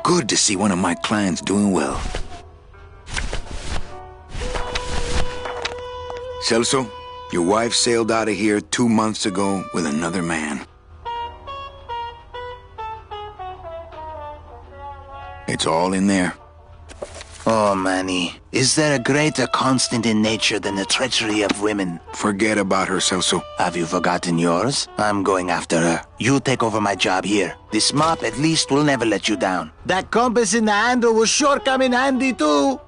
good to see one of my clients doing well. Celso, your wife sailed out of here 2 months ago with another man. It's all in there. Oh, Manny, is there a greater constant in nature than the treachery of women? Forget about her, Celso. Have you forgotten yours? I'm going after her. You take over my job here. This mop at least will never let you down. That compass in the handle will sure come in handy too.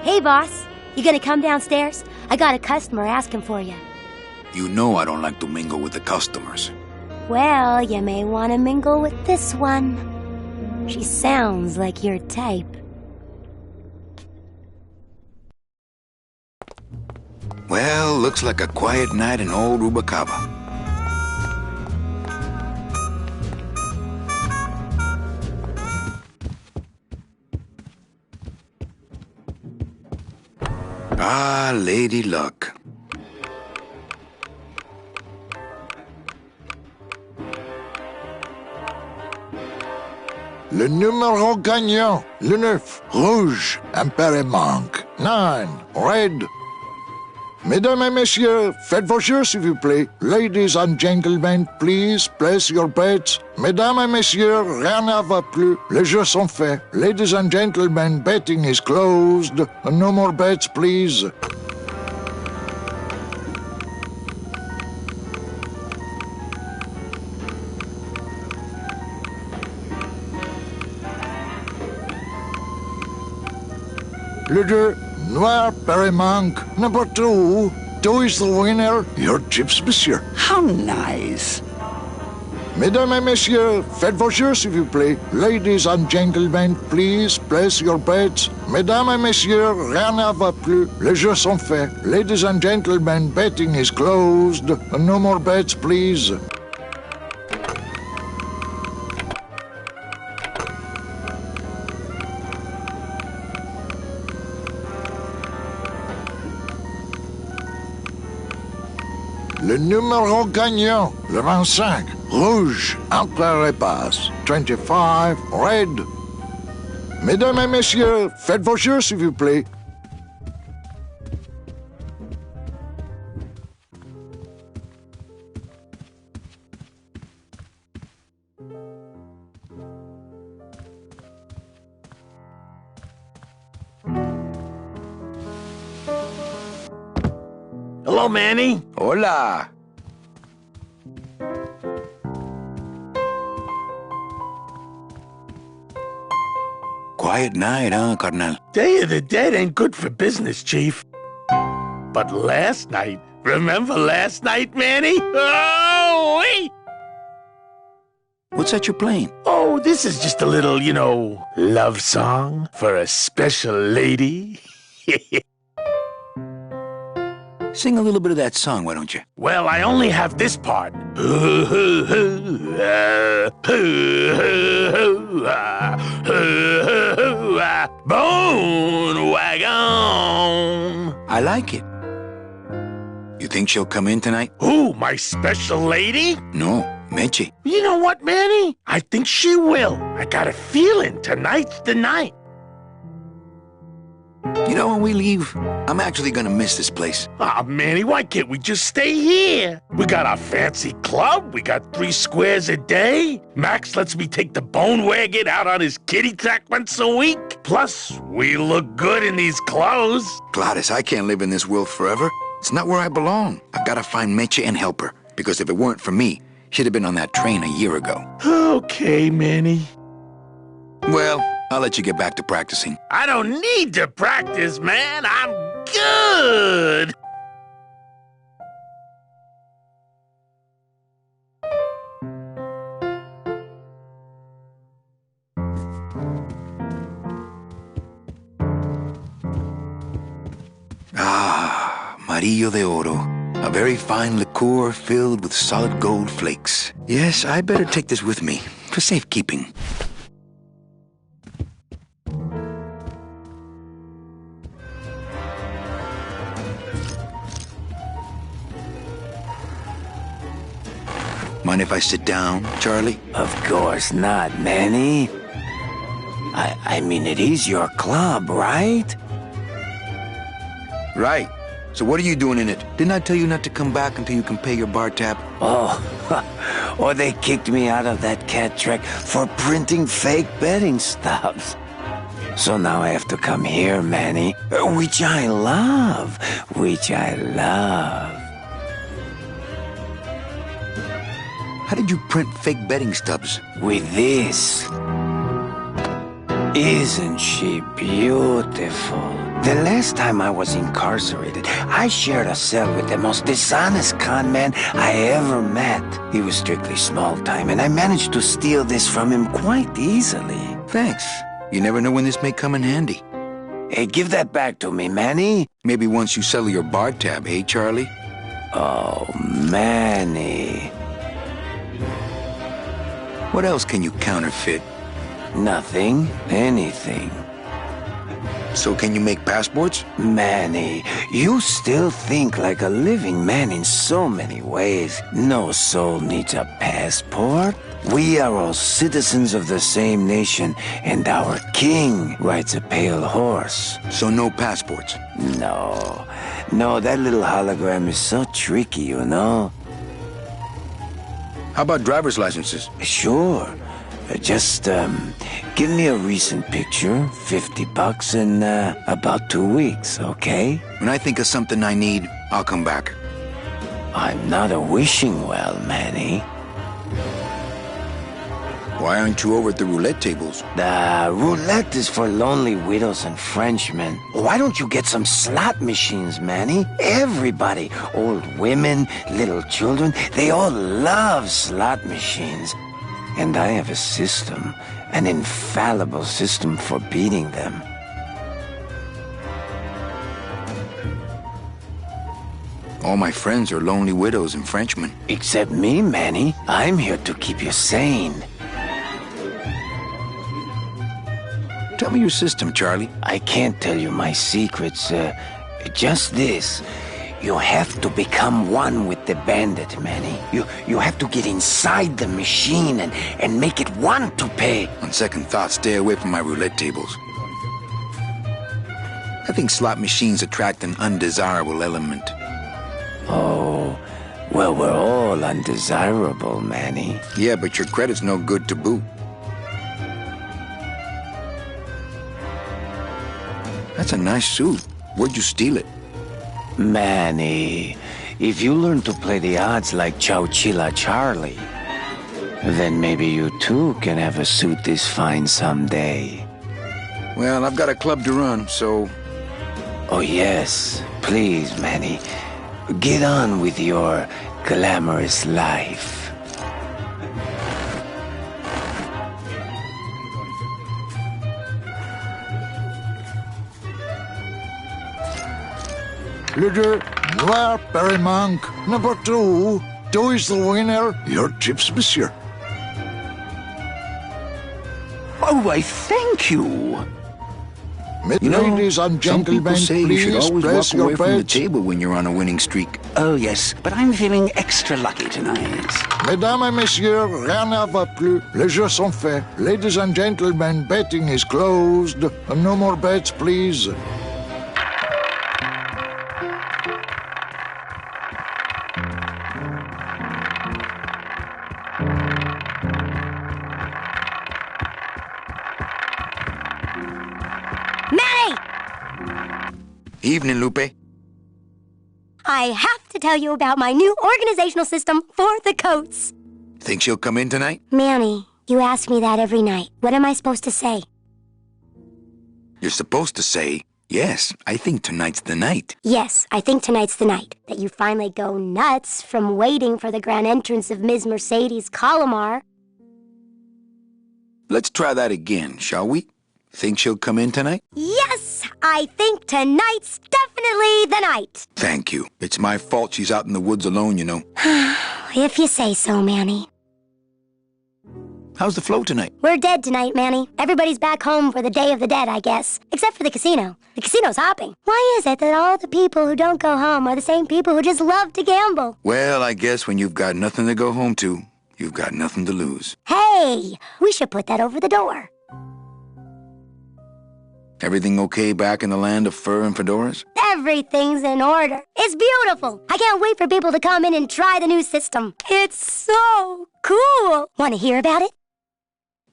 Hey, boss. You gonna come downstairs? I got a customer asking for you. You know I don't like to mingle with the customers. Well, you may want to mingle with this one. She sounds like your type. Well, looks like a quiet night in old Rubacava. Ah, Lady Luck. Le numéro gagnant, le 9, rouge, impair et manque. 9, red. Mesdames et messieurs, faites vos jeux s'il vous plaît. Ladies and gentlemen, please place your bets. Mesdames et messieurs, rien ne va plus. Les jeux sont faits. Ladies and gentlemen, betting is closed. No more bets, please. Le 2, noir, pair manque. Number 2. 2 is the winner. Your chips, monsieur. How nice. Mesdames et messieurs, faites vos jeux s'il vous plaît. Ladies and gentlemen, please place your bets. Mesdames et messieurs, rien ne va plus. Les jeux sont faits. Ladies and gentlemen, betting is closed. No more bets, please. Le numéro gagnant, le 25, rouge, impair et passe. 25, red. Mesdames et messieurs, faites vos jeux s'il vous plaît. Hello, Manny. Hola. Quiet night, huh, carnal? Day of the Dead ain't good for business, Chief. But last night, remember last night, Manny? Oh, wait! What's that you're playing? Oh, this is just a little, love song for a special lady. Sing a little bit of that song, why don't you? Well, I only have this part. Bone wagon. I like it. You think she'll come in tonight? Who, my special lady? No, Meche. You know what, Manny? I think she will. I got a feeling tonight's the night. You know, when we leave, I'm actually gonna miss this place. Aw, Manny, why can't we just stay here? We got our fancy club, we got 3 squares a day. Max lets me take the bone wagon out on his kitty track once a week. Plus, we look good in these clothes. Gladys, I can't live in this world forever. It's not where I belong. I've gotta find Meche and help her. Because if it weren't for me, Should have been on that train a year ago. Okay, Manny. Well, I'll let you get back to practicing. I don't need to practice, man. I'm good. Ah, Amarillo de Oro. A very fine liqueur filled with solid gold flakes. Yes, I better take this with me for safekeeping. Mind if I sit down, Charlie? Of course not, Manny. I mean, it is your club, right? Right. So what are you doing in it? Didn't I tell you not to come back until you can pay your bar tab? Oh, or they kicked me out of that cat track for printing fake betting stubs. So now I have to come here, Manny, which I love. How did you print fake betting stubs? With this. Isn't she beautiful? The last time I was incarcerated, I shared a cell with the most dishonest con man I ever met. He was strictly small time, and I managed to steal this from him quite easily. Thanks. You never know when this may come in handy. Hey, give that back to me, Manny. Maybe once you settle your bar tab, eh, Charlie? Oh, Manny. What else can you counterfeit? Nothing. Anything. So can you make passports? Manny, you still think like a living man in so many ways. No soul needs a passport. We are all citizens of the same nation, and our king rides a pale horse. So no passports? No, that little hologram is so tricky, you know? How about driver's licenses? Sure. Just, give me a recent picture, $50 in, about 2 weeks, okay? When I think of something I need, I'll come back. I'm not a wishing well, Manny. Why aren't you over at the roulette tables? The roulette is for lonely widows and Frenchmen. Why don't you get some slot machines, Manny? Everybody, old women, little children, they all love slot machines. And I have a system, an infallible system for beating them. All my friends are lonely widows and Frenchmen. Except me, Manny. I'm here to keep you sane. Tell me your system, Charlie. I can't tell you my secrets, just this. You have to become one with the bandit, Manny. You have to get inside the machine and make it want to pay. On second thought, stay away from my roulette tables. I think slot machines attract an undesirable element. Oh, well, we're all undesirable, Manny. Yeah, but your credit's no good to boot. That's a nice suit. Where'd you steal it? Manny, if you learn to play the odds like Chowchilla Charlie, then maybe you too can have a suit this fine someday. Well, I've got a club to run, so... Oh yes, please, Manny. Get on with your glamorous life. Leader, Noir Perrimanque, number 2. 2 is the winner. Your chips, monsieur. Oh, I thank you. Ladies and some people gentlemen, say you should please always place walk away your from the bets. table when you're on a winning streak. Oh, yes, but I'm feeling extra lucky tonight. Mesdames et messieurs, rien ne va plus. Les jeux sont faits. Ladies and gentlemen, betting is closed. No more bets, please. May! Evening, Lupe. I have to tell you about my new organizational system for the coats. Think she'll come in tonight? Manny, you ask me that every night. What am I supposed to say? You're supposed to say, yes, I think tonight's the night. Yes, I think tonight's the night. That you finally go nuts from waiting for the grand entrance of Ms. Mercedes Colomar. Let's try that again, shall we? Think she'll come in tonight? Yes, I think tonight's definitely the night. Thank you. It's my fault she's out in the woods alone, you know. If you say so, Manny. How's the flow tonight? We're dead tonight, Manny. Everybody's back home for the Day of the Dead, I guess. Except for the casino. The casino's hopping. Why is it that all the people who don't go home are the same people who just love to gamble? Well, I guess when you've got nothing to go home to, you've got nothing to lose. Hey, we should put that over the door. Everything okay back in the land of fur and fedoras? Everything's in order. It's beautiful. I can't wait for people to come in and try the new system. It's so cool. Want to hear about it?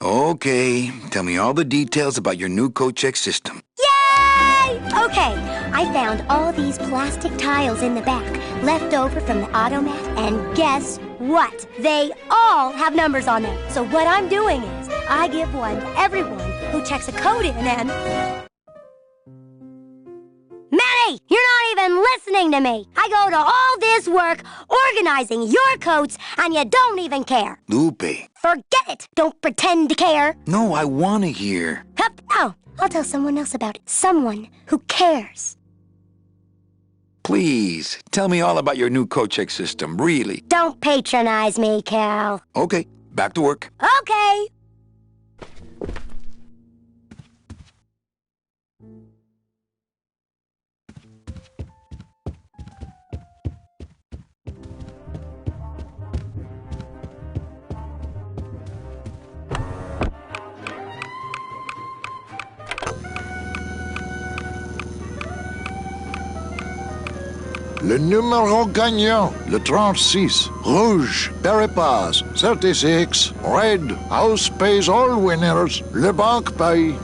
Okay, tell me all the details about your new coat check system. Yay! Okay, I found all these plastic tiles in the back, left over from the automat, and guess what? They all have numbers on them. So what I'm doing is, I give one to everyone who checks a code in and... Manny, you're not even listening to me. I go to all this work organizing your coats, and you don't even care. Lupe. Forget it. Don't pretend to care. No, I want to hear. Hup, no, I'll tell someone else about it. Someone who cares. Please, tell me all about your new coat check system, really. Don't patronize me, Cal. Okay, back to work. Okay. Le numéro gagnant, le 36. Rouge, Peripass, 36. Red, house pays all winners. Le banque paye.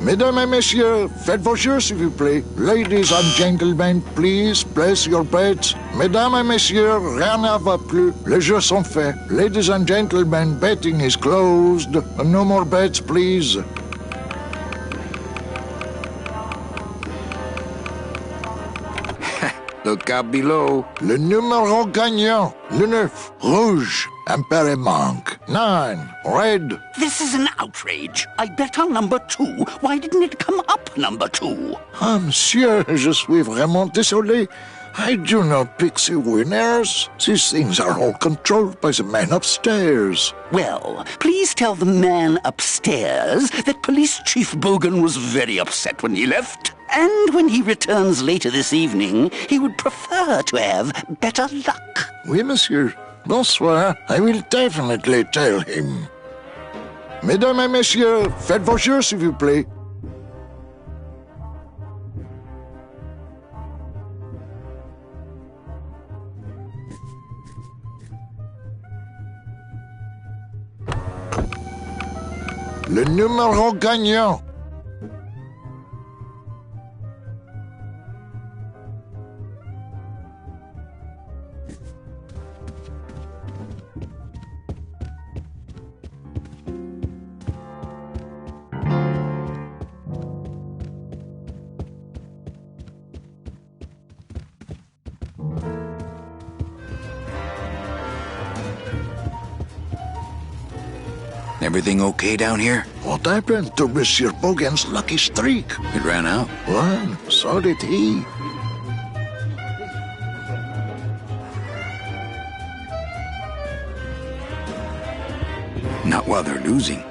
Mesdames et messieurs, faites vos jeux s'il vous plaît. Ladies and gentlemen, please place your bets. Mesdames et messieurs, rien ne va plus. Les jeux sont faits. Ladies and gentlemen, betting is closed. No more bets, please. Look out below. Le numéro gagnant, le 9. Rouge, Impere manque. 9. Red. This is an outrage. I bet on number 2. Why didn't it come up number 2? Ah, monsieur, je suis vraiment désolé. I do not pick the winners. These things are all controlled by the man upstairs. Well, please tell the man upstairs that Police Chief Bogan was very upset when he left. And when he returns later this evening, he would prefer to have better luck. Oui, monsieur. Bonsoir. I will definitely tell him. Mesdames et messieurs, faites vos jeux, s'il vous plaît. Le numéro gagnant. Everything okay down here? What happened to Monsieur Bogan's lucky streak? It ran out. Well, so did he. Not while they're losing.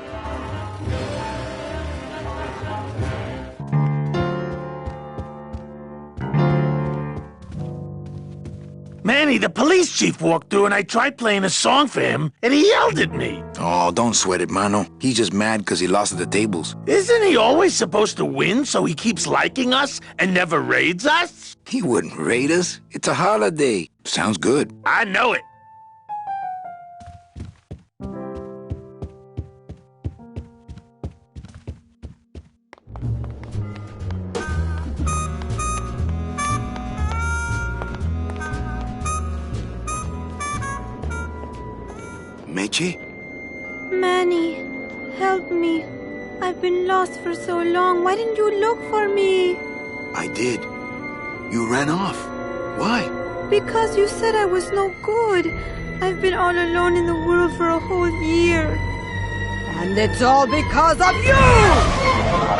Manny, the police chief walked through and I tried playing a song for him and he yelled at me. Oh, don't sweat it, Mano. He's just mad because he lost at the tables. Isn't he always supposed to win so he keeps liking us and never raids us? He wouldn't raid us. It's a holiday. Sounds good. I know it. Meche? Manny, help me. I've been lost for so long. Why didn't you look for me? I did. You ran off. Why? Because you said I was no good. I've been all alone in the world for a whole year. And it's all because of you!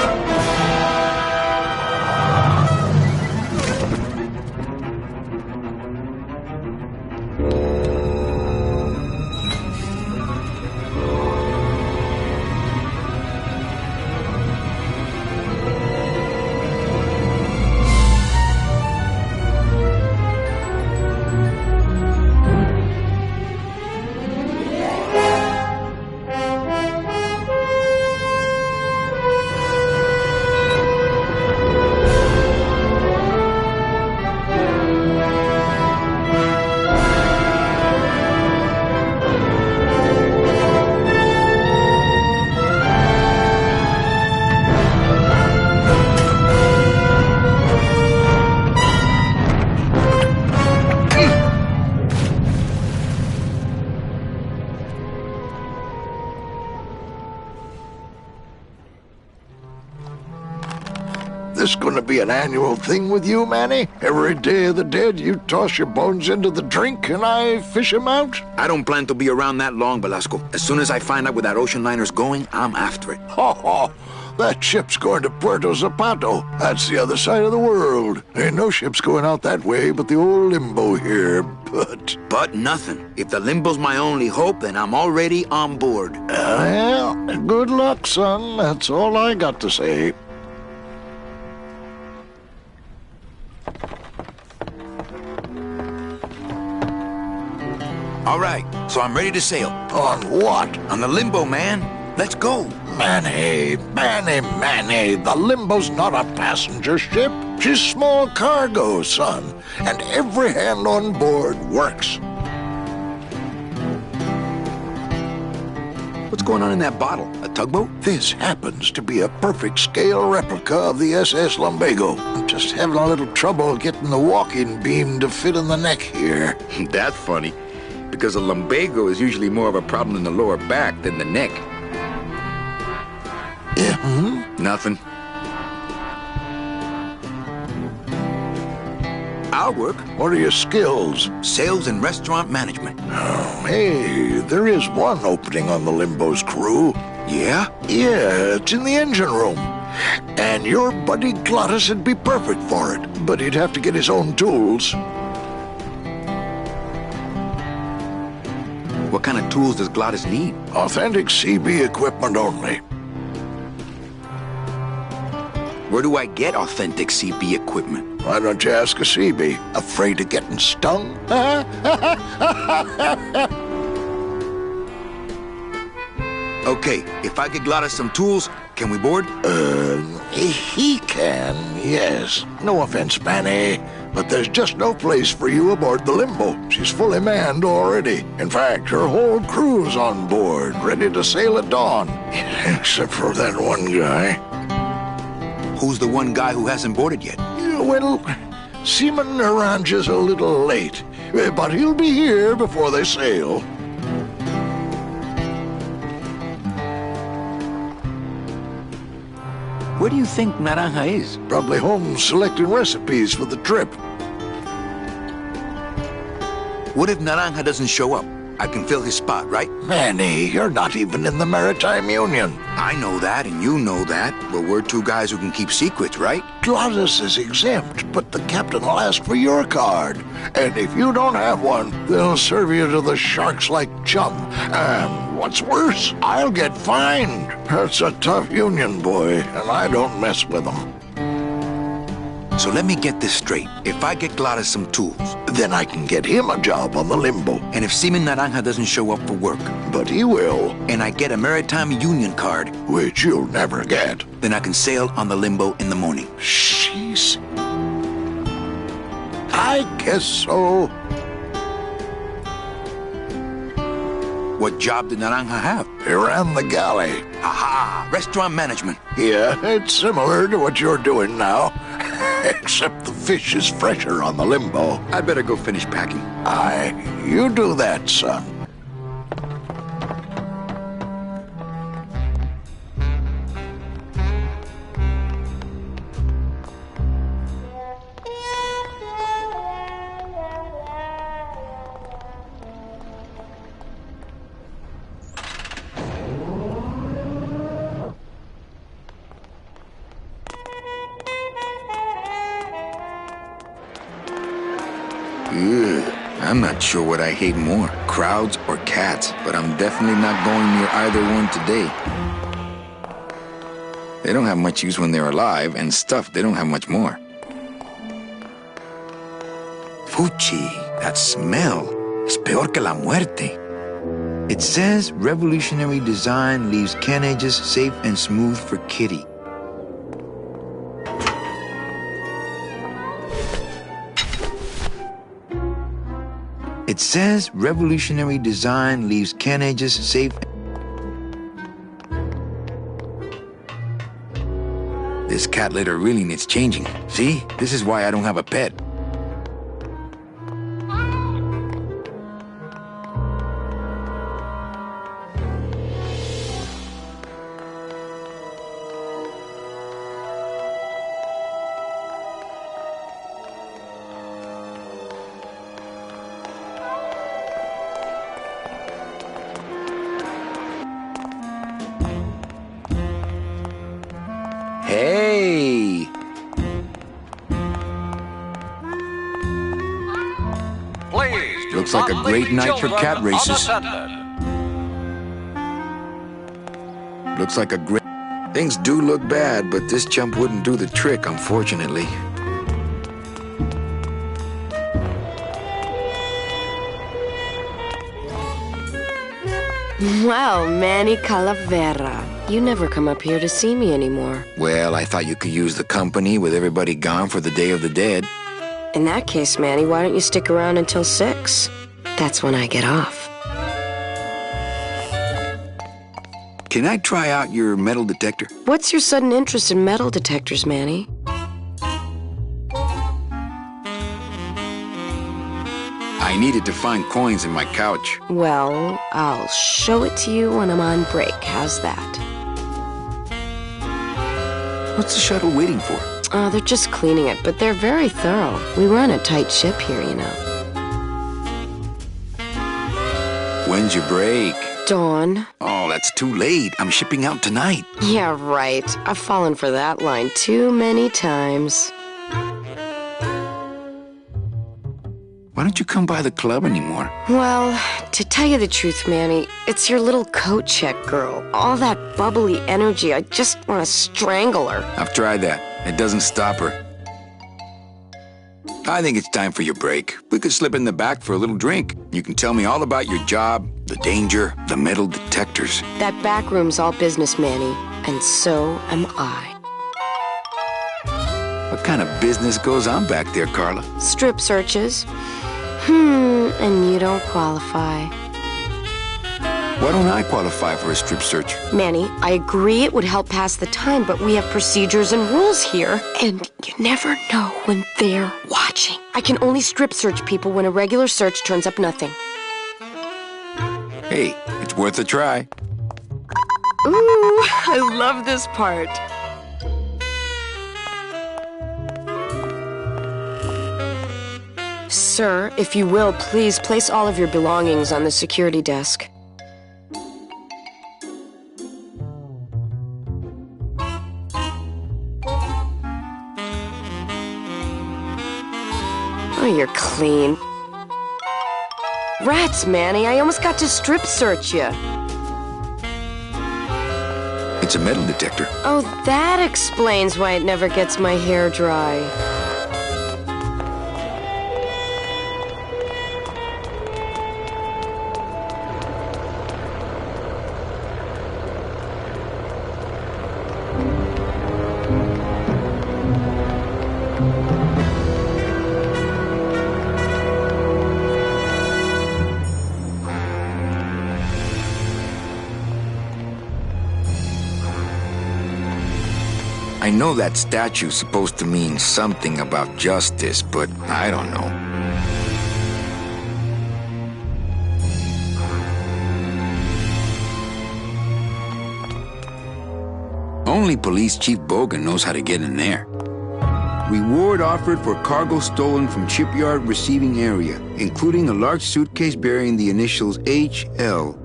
This gonna be an annual thing with you, Manny? Every Day of the Dead, you toss your bones into the drink and I fish 'em out? I don't plan to be around that long, Velasco. As soon as I find out where that ocean liner's going, I'm after it. Ho ho! That ship's going to Puerto Zapato. That's the other side of the world. Ain't no ships going out that way but the old Limbo here, but... But nothing. If the Limbo's my only hope, then I'm already on board. Well, good luck, son. That's all I got to say. All right, so I'm ready to sail. On what? On the Limbo, man. Let's go. Manny, the Limbo's not a passenger ship. She's small cargo, son. And every hand on board works. What's going on in that bottle? A tugboat? This happens to be a perfect scale replica of the SS Lumbago. I'm just having a little trouble getting the walking beam to fit in the neck here. That's funny, because a lumbago is usually more of a problem in the lower back than the neck. Yeah, Nothing. I'll work. What are your skills? Sales and restaurant management. Oh, hey, there is one opening on the Limbo's crew. Yeah? Yeah, it's in the engine room. And your buddy Glottis would be perfect for it, but he'd have to get his own tools. What kind of tools does Glottis need? Authentic CB equipment only. Where do I get authentic CB equipment? Why don't you ask a CB? Afraid of getting stung? Okay, if I get Glottis some tools, can we board? He can, yes. No offense, Manny, but there's just no place for you aboard the Limbo. She's fully manned already. In fact, her whole crew's on board, ready to sail at dawn. Except for that one guy. Who's the one guy who hasn't boarded yet? Yeah, well, Seaman Naranja's a little late, but he'll be here before they sail. Where do you think Naranja is? Probably home selecting recipes for the trip. What if Naranja doesn't show up? I can fill his spot, right? Manny, you're not even in the Maritime Union. I know that, and you know that, but we're two guys who can keep secrets, right? Glottis is exempt, but the captain will ask for your card. And if you don't have one, they'll serve you to the sharks like chum. And what's worse, I'll get fined. That's a tough union, boy, and I don't mess with them. So let me get this straight. If I get Glottis some tools, Then I can get him a job on the Limbo. and if Seaman Naranja doesn't show up for work, But he will, and I get a Maritime Union card, which you'll never get. then I can sail on the Limbo in the morning. Jeez. I guess so. What job did Naranja have? He ran the galley. Aha! Restaurant management. Yeah, it's similar to what you're doing now. Except the fish is fresher on the Limbo. I better go finish packing. Aye, you do that, son. Ugh. I'm not sure what I hate more, crowds or cats, but I'm definitely not going near either one today. They don't have much use when they're alive, and stuff, they don't have much more. Fuchi, that smell. Es peor que la muerte. It says revolutionary design leaves can ages safe and smooth for Kitty. It says revolutionary design leaves can ages safe. This cat litter really needs changing. See? This is why I don't have a pet. Hey! Please, Looks like a great night for cat races. Looks like a great... Things do look bad, but this jump wouldn't do the trick, unfortunately. Well, Manny Calavera, you never come up here to see me anymore. Well, I thought you could use the company with everybody gone for the Day of the Dead. In that case, Manny, why don't you stick around until 6? That's when I get off. Can I try out your metal detector? What's your sudden interest in metal detectors, Manny? I needed to find coins in my couch. Well, I'll show it to you when I'm on break. How's that? What's the shuttle waiting for? Oh, they're just cleaning it, but they're very thorough. We run a tight ship here, you know. When's your break? Dawn. Oh, that's too late. I'm shipping out tonight. Yeah, right. I've fallen for that line too many times. Why don't you come by the club anymore? Well, to tell you the truth, Manny, it's your little coat check girl. All that bubbly energy, I just want to strangle her. I've tried that. It doesn't stop her. I think it's time for your break. We could slip in the back for a little drink. You can tell me all about your job, the danger, the metal detectors. That back room's all business, Manny, and so am I. What kind of business goes on back there, Carla? Strip searches. And you don't qualify. Why don't I qualify for a strip search? Manny, I agree it would help pass the time, but we have procedures and rules here, and you never know when they're watching. I can only strip search people when a regular search turns up nothing. Hey, it's worth a try. Ooh, I love this part. Sir, if you will, please place all of your belongings on the security desk. Oh, you're clean. Rats, Manny, I almost got to strip search you. It's a metal detector. Oh, that explains why it never gets my hair dry. I know that statue's supposed to mean something about justice, but I don't know. Only Police Chief Bogan knows how to get in there. Reward offered for cargo stolen from shipyard receiving area, including a large suitcase bearing the initials HL.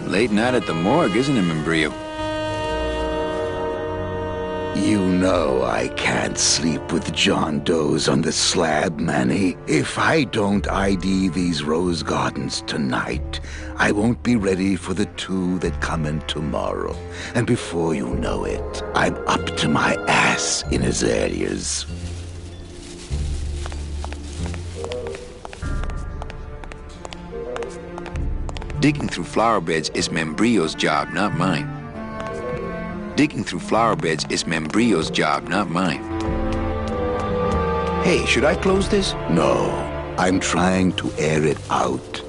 Late night at the morgue, isn't it, Membrillo? You know I can't sleep with John Doe's on the slab, Manny. If I don't ID these rose gardens tonight, I won't be ready for the two that come in tomorrow. And before you know it, I'm up to my ass in azaleas. Digging through flower beds is Membrillo's job, not mine. Digging through flower beds is Membrillo's job, not mine. Hey, should I close this? No, I'm trying to air it out.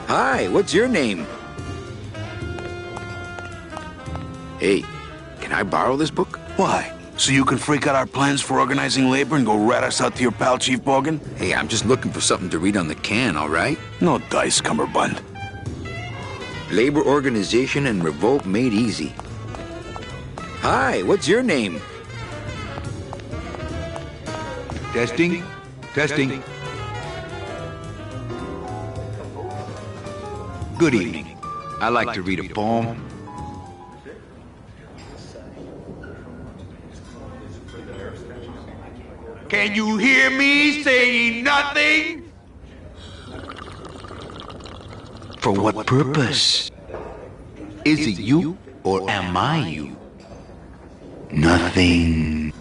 Hi, what's your name? Hey, can I borrow this book? Why? So you can freak out our plans for organizing labor and go rat us out to your pal, Chief Bogan? Hey, I'm just looking for something to read on the can, all right? No dice, Cummerbund. Labor organization and revolt made easy. Hi, what's your name? Testing. Testing. Good evening. I like to read a poem. Can you hear me saying nothing? For what purpose? Is it you or am I you? Nothing.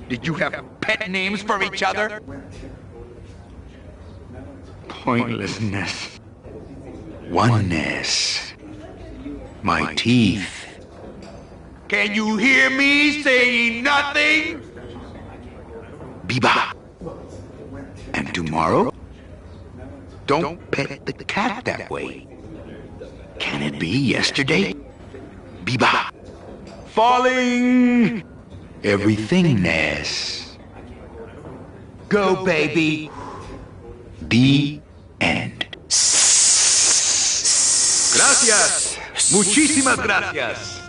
Did you have pet names for each other? Pointlessness. Oneness. My teeth. Can you hear me saying nothing? Biba. And tomorrow? Don't pet the cat that way. Can it be yesterday? Biba. Falling. Everythingness. Go, baby. The end. Gracias. Muchísimas gracias.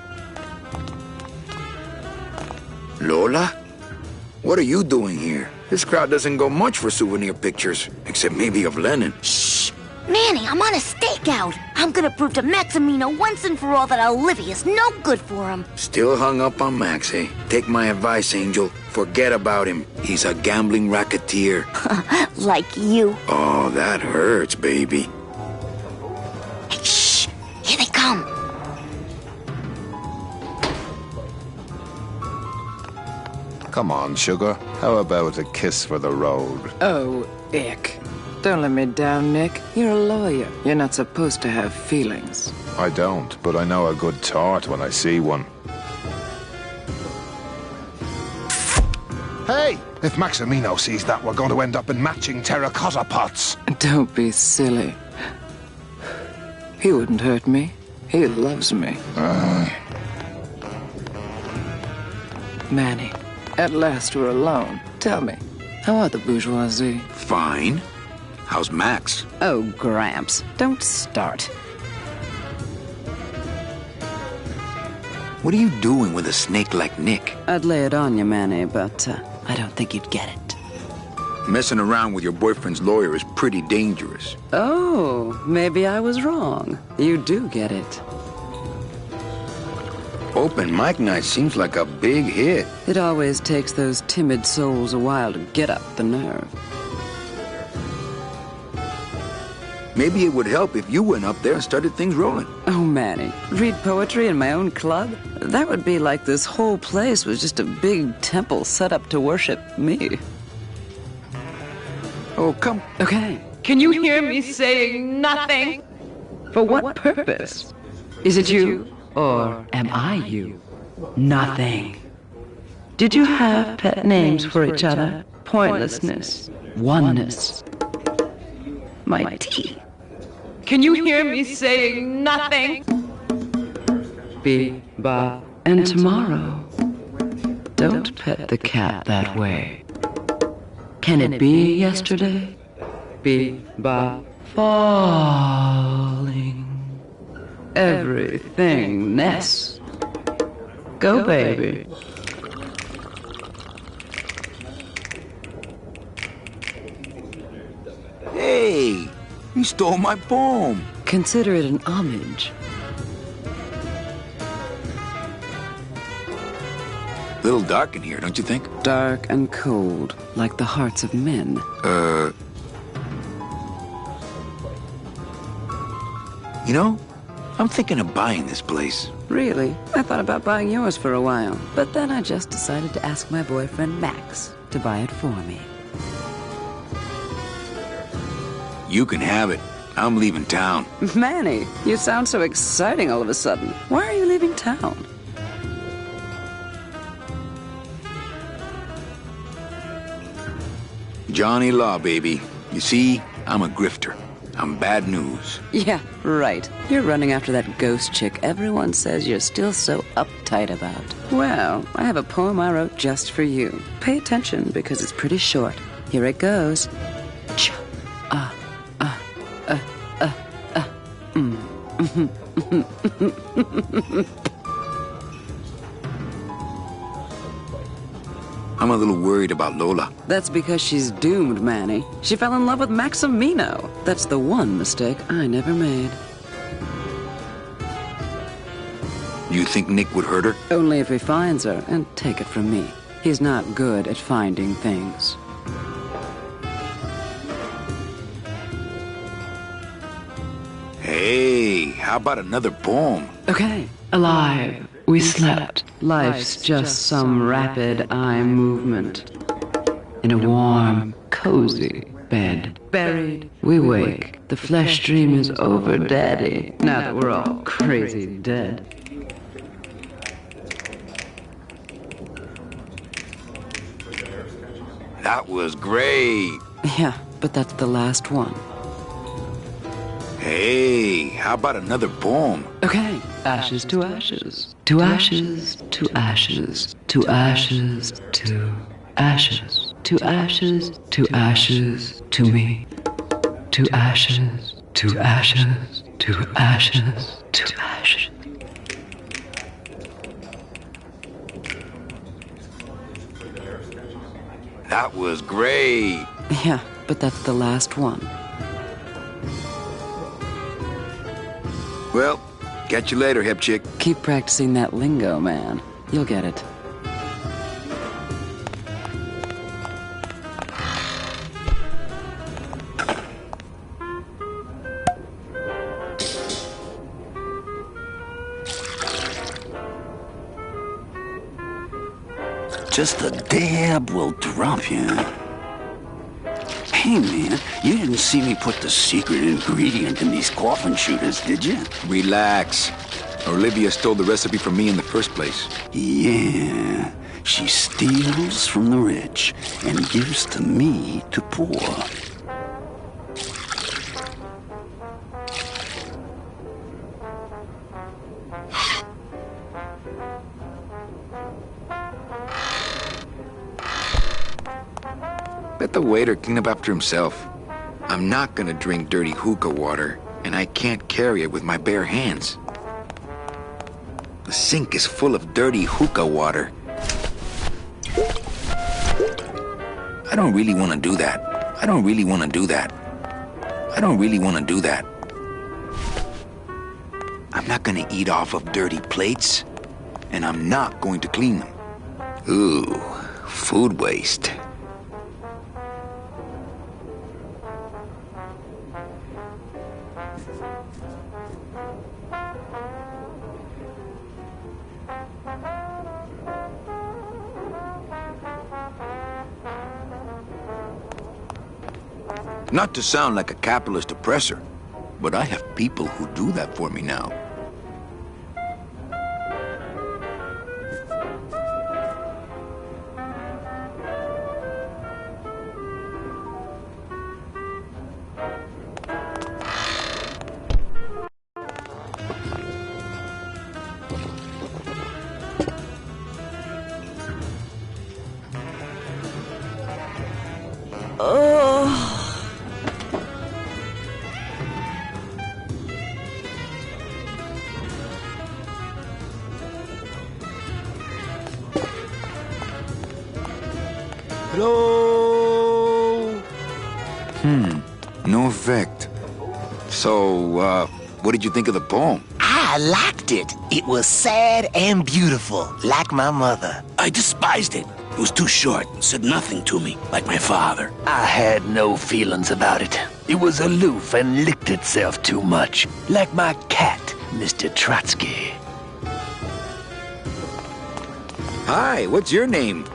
Lola? What are you doing here? This crowd doesn't go much for souvenir pictures, except maybe of Lenin. Shh! Manny, I'm on a stakeout. I'm gonna prove to Maximino once and for all that Olivia's no good for him. Still hung up on Max, eh? Take my advice, Angel. Forget about him. He's a gambling racketeer. Like you. Oh, that hurts, baby. Hey, shh! Here they come. Come on, sugar. How about a kiss for the road? Oh, ick. Don't let me down, Nick. You're a lawyer. You're not supposed to have feelings. I don't, but I know a good tart when I see one. Hey! If Maximino sees that, we're going to end up in matching terracotta pots. Don't be silly. He wouldn't hurt me. He loves me. Manny, at last we're alone. Tell me, how are the bourgeoisie? Fine. How's Max? Oh, Gramps, don't start. What are you doing with a snake like Nick? I'd lay it on you, Manny, but I don't think you'd get it. Messing around with your boyfriend's lawyer is pretty dangerous. Oh, maybe I was wrong. You do get it. Open mic night seems like a big hit. It always takes those timid souls a while to get up the nerve. Maybe it would help if you went up there and started things rolling. Oh, Manny, read poetry in my own club? That would be like this whole place was just a big temple set up to worship me. Oh, come. Okay. Can you hear me saying nothing? For what purpose? Is it you? Or am I you? Nothing. Did you have pet names for each other? Pointlessness. Oneness. My teeth. Can you hear me saying nothing? Be, ba, and tomorrow. Don't pet the cat that way. Can it be yesterday? Be, ba, falling. Everything Ness. Go, baby. Hey, you stole my poem. Consider it an homage. Little dark in here, don't you think? Dark and cold, like the hearts of men. You know, I'm thinking of buying this place. Really? I thought about buying yours for a while, but then I just decided to ask my boyfriend Max to buy it for me. You can have it. I'm leaving town. Manny, you sound so exciting all of a sudden. Why are you leaving town? Johnny Law, baby. You see, I'm a grifter. I'm bad news. Yeah, right. You're running after that ghost chick everyone says you're still so uptight about. Well, I have a poem I wrote just for you. Pay attention because it's pretty short. Here it goes. Ch I'm a little worried about Lola. That's because she's doomed, Manny. She fell in love with Maximino. That's the one mistake I never made. You think Nick would hurt her? Only if he finds her, and take it from me. He's not good at finding things. Hey, how about another poem? Okay. Alive. We slept. Life's just some rapid eye movement. In a warm, cozy bed. Buried, we wake. The flesh dream is over, Daddy. Now that we're all crazy dead. That was great. Yeah, but that's the last one. Hey, how about another poem? Okay. Ashes to ashes. To ashes, to ashes, to ashes, to ashes. To ashes, to ashes, to me. To ashes, to ashes, to ashes, to ashes. That was great. Yeah, but that's the last one. Well, catch you later, hip chick. Keep practicing that lingo, man. You'll get it. Just a dab will drop you. Hey, man, you didn't see me put the secret ingredient in these coffin shooters, did you? Relax. Olivia stole the recipe from me in the first place. Yeah, she steals from the rich and gives to me to poor. Let the waiter clean up after himself. I'm not gonna drink dirty hookah water, and I can't carry it with my bare hands. The sink is full of dirty hookah water. I don't really want to do that. I don't really want to do that. I don't really want to do that. I'm not gonna eat off of dirty plates, and I'm not going to clean them. Ooh, food waste. Not to sound like a capitalist oppressor, but I have people who do that for me now. blow. No effect. So, what did you think of the poem? I liked it. It was sad and beautiful, like my mother. I despised it. It was too short, said nothing to me, like my father. I had no feelings about it. It was aloof and licked itself too much, like my cat, Mr. Trotsky. Hi, what's your name?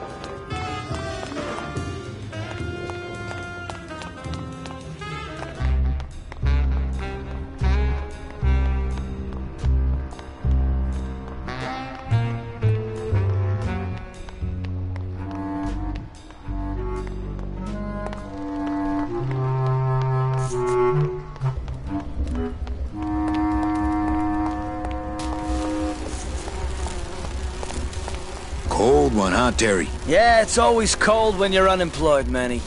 Cold one, huh, Terry? Yeah, it's always cold when you're unemployed, Manny.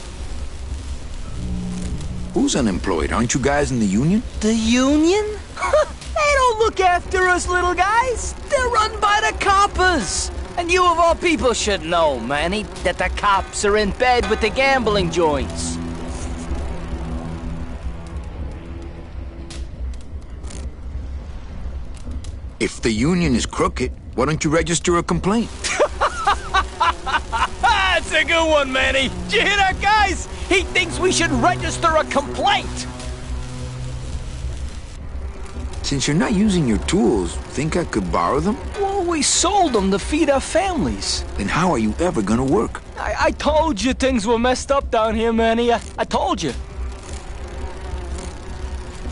Who's unemployed? Aren't you guys in the union? The union? They don't look after us little guys. They're run by the coppers. And you of all people should know, Manny, that the cops are in bed with the gambling joints. If the union is crooked, why don't you register a complaint? That's a good one, Manny. Did you hear that, guys? He thinks we should register a complaint. Since you're not using your tools, think I could borrow them? Well, we sold them to feed our families. Then how are you ever gonna work? I told you things were messed up down here, Manny. I told you.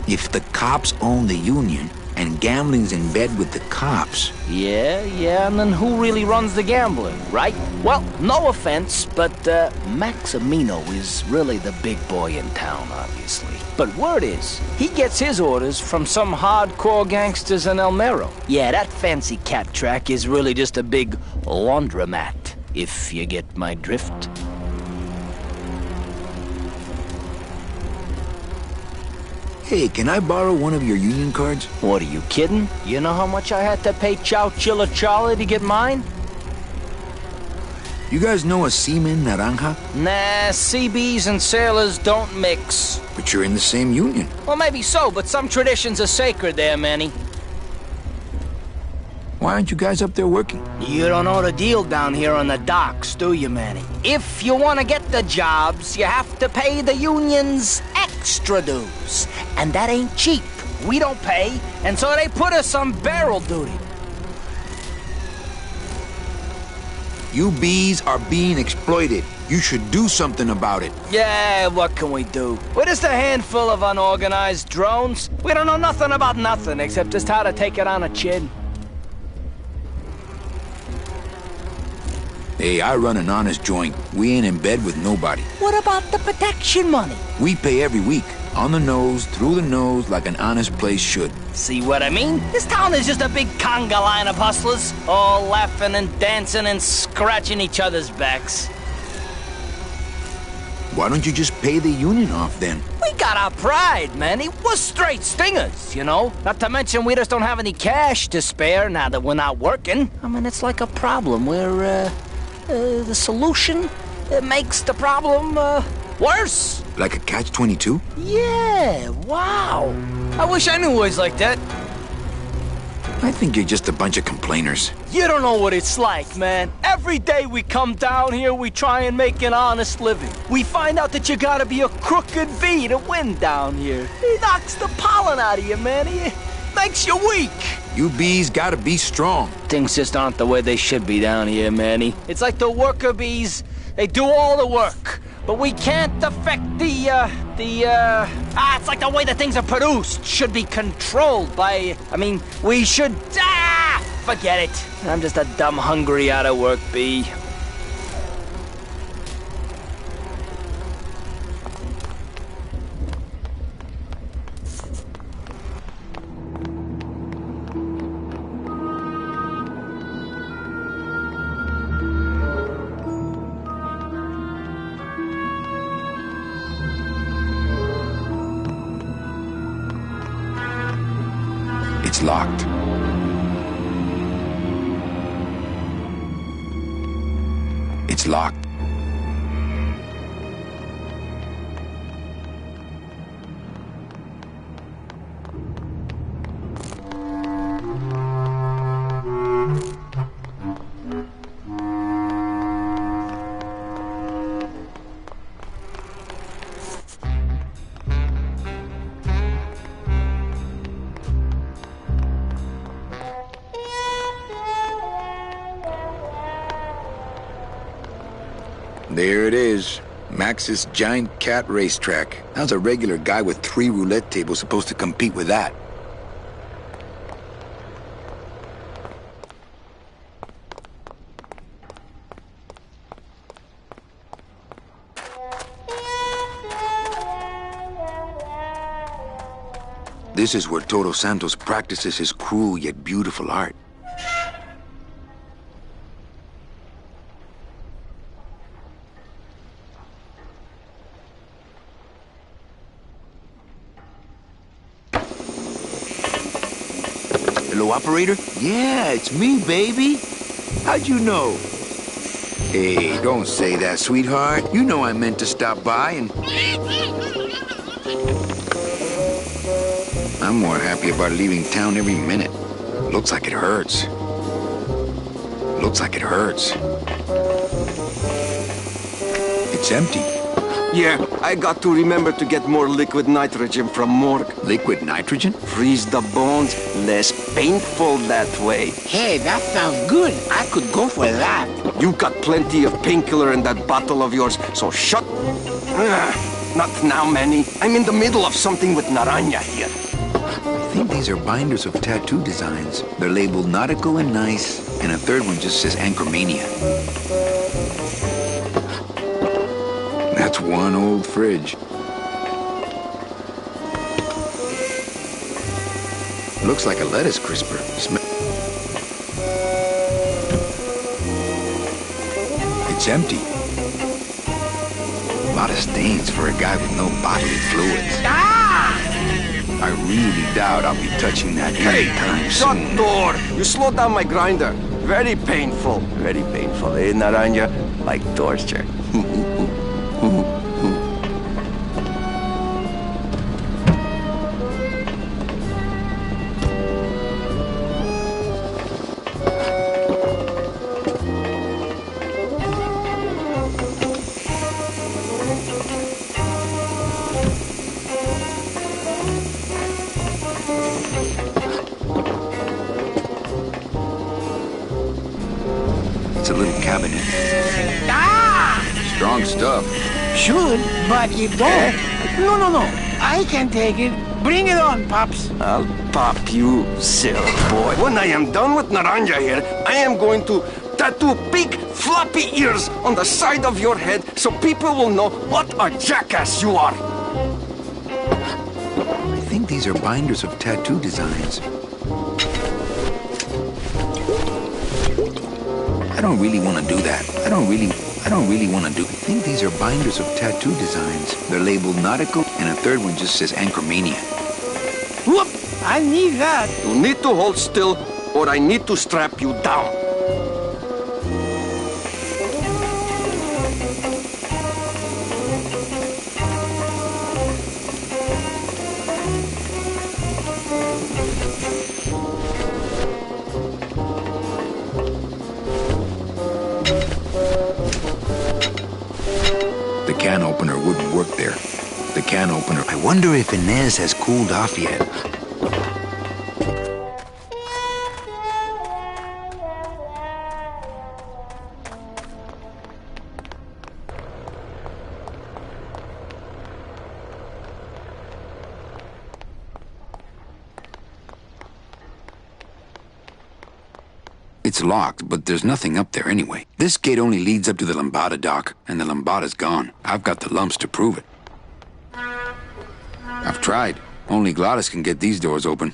If the cops own the union, and gambling's in bed with the cops. Yeah, and then who really runs the gambling, right? Well, no offense, but Maximino is really the big boy in town, obviously. But word is, he gets his orders from some hardcore gangsters in El Mero. Yeah, that fancy cat track is really just a big laundromat, if you get my drift. Hey, can I borrow one of your union cards? What, are you kidding? You know how much I had to pay Chow Chilla Charlie to get mine? You guys know a seaman naranja? Nah, CBs and sailors don't mix. But you're in the same union. Well, maybe so, but some traditions are sacred there, Manny. Why aren't you guys up there working? You don't know the deal down here on the docks, do you, Manny? If you want to get the jobs, you have to pay the union's extra dues. And that ain't cheap. We don't pay, and so they put us on barrel duty. You bees are being exploited. You should do something about it. Yeah, what can we do? We're just a handful of unorganized drones. We don't know nothing about nothing except just how to take it on a chin. Hey, I run an honest joint. We ain't in bed with nobody. What about the protection money? We pay every week. On the nose, through the nose, like an honest place should. See what I mean? This town is just a big conga line of hustlers, all laughing and dancing and scratching each other's backs. Why don't you just pay the union off then? We got our pride, man. We're straight stingers, you know? Not to mention we just don't have any cash to spare now that we're not working. I mean, it's like a problem where, the solution makes the problem, worse. Like a catch-22? Yeah, wow. I wish I knew boys like that. I think you're just a bunch of complainers. You don't know what it's like, man. Every day we come down here, we try and make an honest living. We find out that you gotta be a crooked bee to win down here. He knocks the pollen out of you, man. He makes you weak. You bees gotta be strong. Things just aren't the way they should be down here, Manny. It's like the worker bees, they do all the work. But we can't affect it's like the way that things are produced should be controlled by, we should, forget it. I'm just a dumb, hungry, out-of-work bee. It's locked. It's locked. There it is. Max's giant cat racetrack. How's a regular guy with 3 roulette tables supposed to compete with that? This is where Toro Santos practices his cruel yet beautiful art. Hello, operator? Yeah, it's me, baby. How'd you know? Hey, don't say that, sweetheart. You know I meant to stop by and... I'm more happy about leaving town every minute. Looks like it hurts. Looks like it hurts. It's empty. Yeah, I got to remember to get more liquid nitrogen from morgue. Liquid nitrogen? Freeze the bones, less painful that way. Hey, that sounds good. I could go for that. You got plenty of painkiller in that bottle of yours, so shut... Not now, Manny. I'm in the middle of something with Naranja here. I think these are binders of tattoo designs. They're labeled nautical and nice, and a third one just says Anchormania. That's one old fridge. Looks like a lettuce crisper. It's empty. A lot of stains for a guy with no bodily fluids. I really doubt I'll be touching that anytime soon. Shut door! You slowed down my grinder. Very painful. Very painful, eh, Naranja? Like torture. It's a little cabinet. Strong stuff. Should, but you don't. No. I can take it. Bring it on, Pops. I'll pop you, silly boy. When I am done with Naranja here, I am going to tattoo big floppy ears on the side of your head so people will know what a jackass you are. I think these are binders of tattoo designs. I don't really want to do that. I don't really want to do... I think these are binders of tattoo designs. They're labeled nautical, and a third one just says Anchormania. Whoop! I need that. You need to hold still, or I need to strap you down. The can opener wouldn't work there. The can opener... I wonder if Inez has cooled off yet. It's locked, but there's nothing up there anyway. This gate only leads up to the Lambada dock, and the Lambada's gone. I've got the lumps to prove it. I've tried. Only Gladys can get these doors open.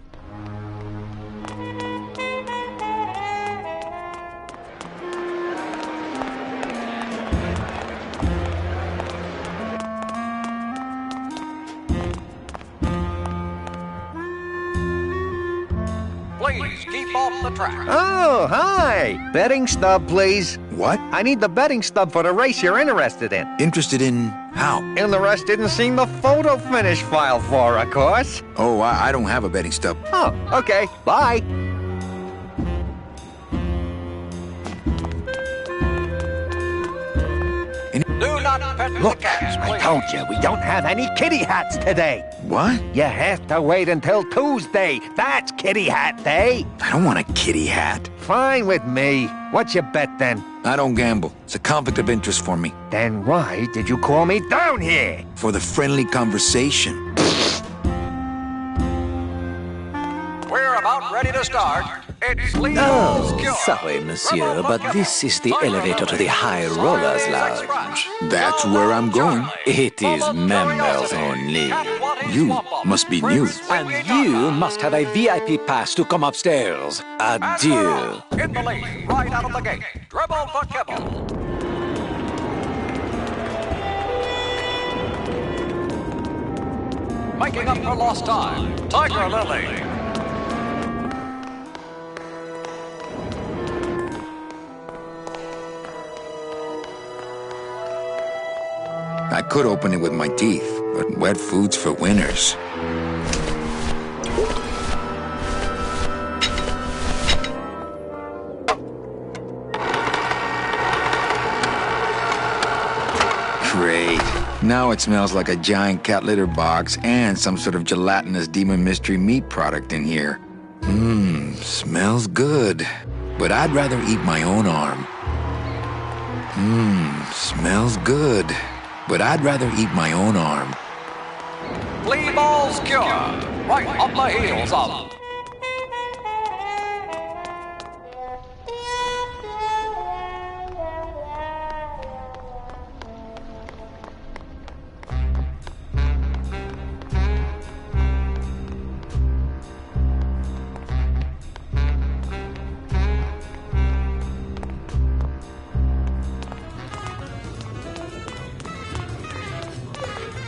Please keep off the track. Oh, hi. Betting stub, please. What? I need the betting stub for the race you're interested in. Interested in how? And the rest didn't seem the photo finish file for, of course. Oh, I don't have a betting stub. Oh, okay. Bye. Do not Look, I told you, we don't have any kitty hats today. What? You have to wait until Tuesday. That's kitty hat day. I don't want a kitty hat. Fine with me. What's your bet then? I don't gamble. It's a conflict of interest for me. Then why did you call me down here? For the friendly conversation. We're about ready to start. It's Lee Oh, sorry, monsieur, but this is the elevator to the High Rollers Lounge. That's where I'm going. It is members only. You must be new. And you must have a VIP pass to come upstairs. Adieu. In the lead, right out of the gate. Dribble for kibble. Making up for lost time, Tiger Lily. I could open it with my teeth, but wet food's for winners. Great. Now it smells like a giant cat litter box and some sort of gelatinous demon mystery meat product in here. Smells good. But I'd rather eat my own arm. Smells good. But I'd rather eat my own arm. Flea Ball's Cure, right on the heels of.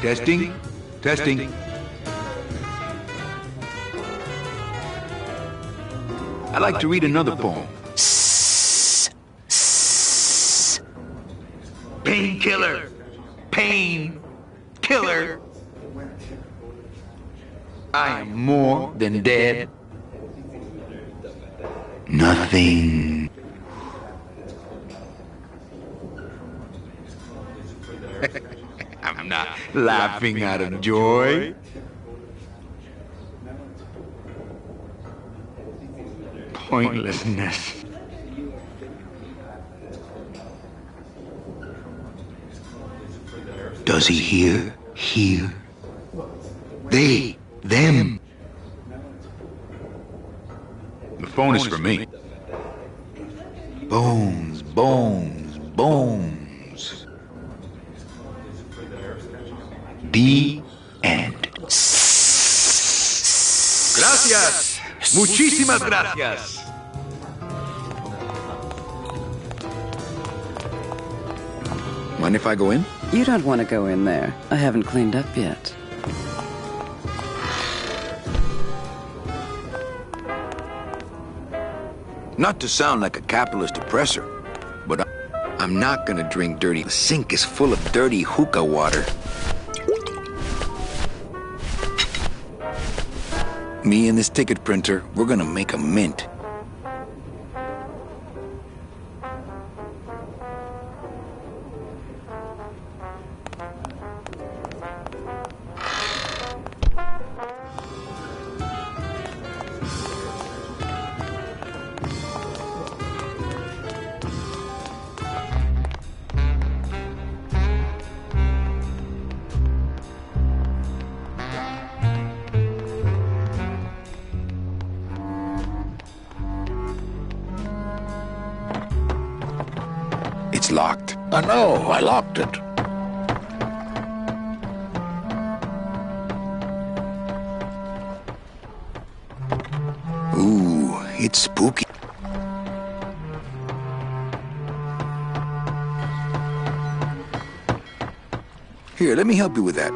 Testing? Testing. I'd like to read another poem. Painkiller. Pain. Killer. I am more than dead. Nothing. I'm not laughing out of joy. Pointlessness. Does he hear? Hear? They, them. The phone is for me. Bones, bones, bones. The end. Gracias. Muchísimas gracias. Mind if I go in? You don't want to go in there. I haven't cleaned up yet. Not to sound like a capitalist oppressor, but I'm not gonna drink dirty. The sink is full of dirty hookah water. Me and this ticket printer, we're gonna make a mint. It's locked. I know, I locked it. Ooh, it's spooky. Here, let me help you with that.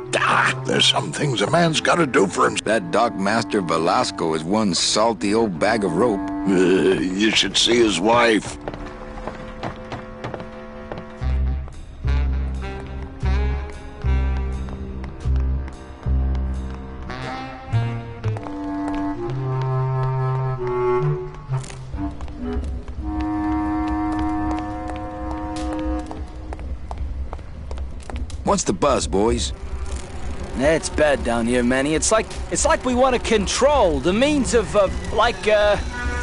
There's some things a man's gotta do for him. That Dock Master Velasco is one salty old bag of rope. You should see his wife. What's the buzz, boys? It's bad down here, Manny. It's like we want to control the means of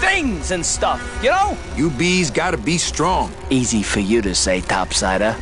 things and stuff, you know? You bees gotta be strong. Easy for you to say, topsider.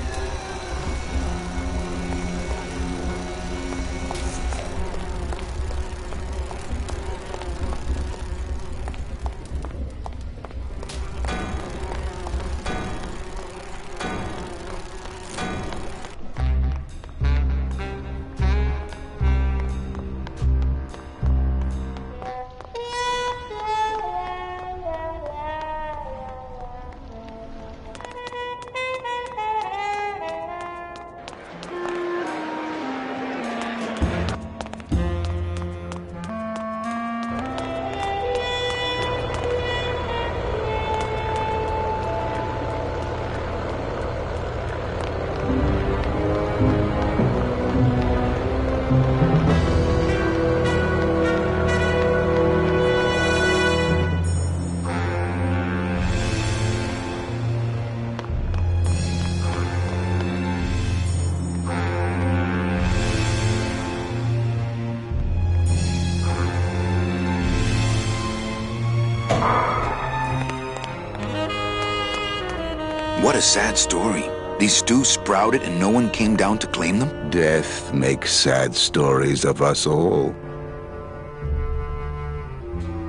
What a sad story. These stews sprouted and no one came down to claim them? Death makes sad stories of us all.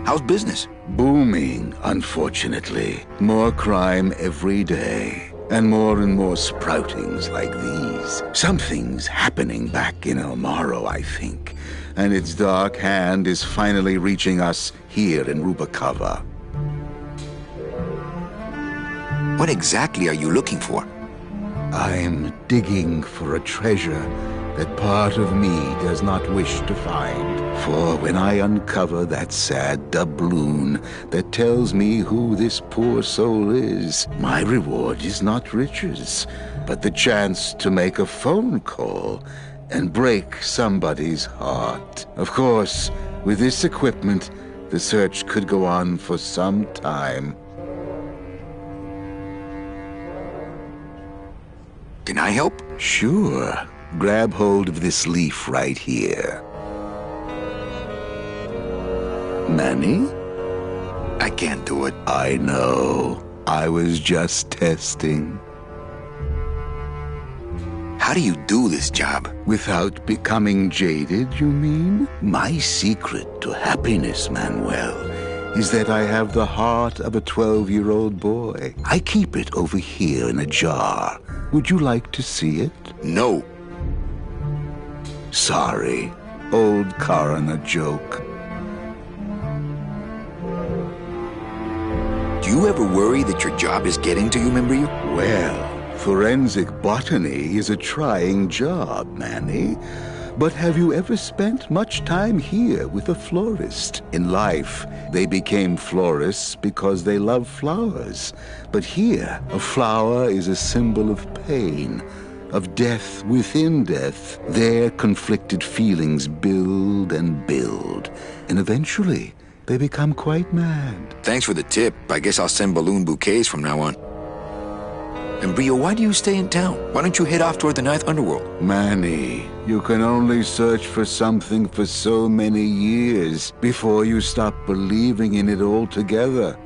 How's business? Booming, unfortunately. More crime every day. And more sproutings like these. Something's happening back in El Morro, I think. And its dark hand is finally reaching us here in Rubacava. What exactly are you looking for? I'm digging for a treasure that part of me does not wish to find. For when I uncover that sad doubloon that tells me who this poor soul is, my reward is not riches, but the chance to make a phone call and break somebody's heart. Of course, with this equipment, the search could go on for some time. Can I help? Sure. Grab hold of this leaf right here. Manny? I can't do it. I know. I was just testing. How do you do this job? Without becoming jaded, you mean? My secret to happiness, Manuel, is that I have the heart of a 12-year-old boy. I keep it over here in a jar. Would you like to see it? No. Sorry. Old coroner joke. Do you ever worry that your job is getting to you, Membrio? Well, forensic botany is a trying job, Manny. But have you ever spent much time here with a florist? In life, they became florists because they love flowers. But here, a flower is a symbol of pain, of death within death. Their conflicted feelings build and build, and eventually, they become quite mad. Thanks for the tip. I guess I'll send balloon bouquets from now on. Membrio, why do you stay in town? Why don't you head off toward the Ninth Underworld? Manny, you can only search for something for so many years before you stop believing in it altogether.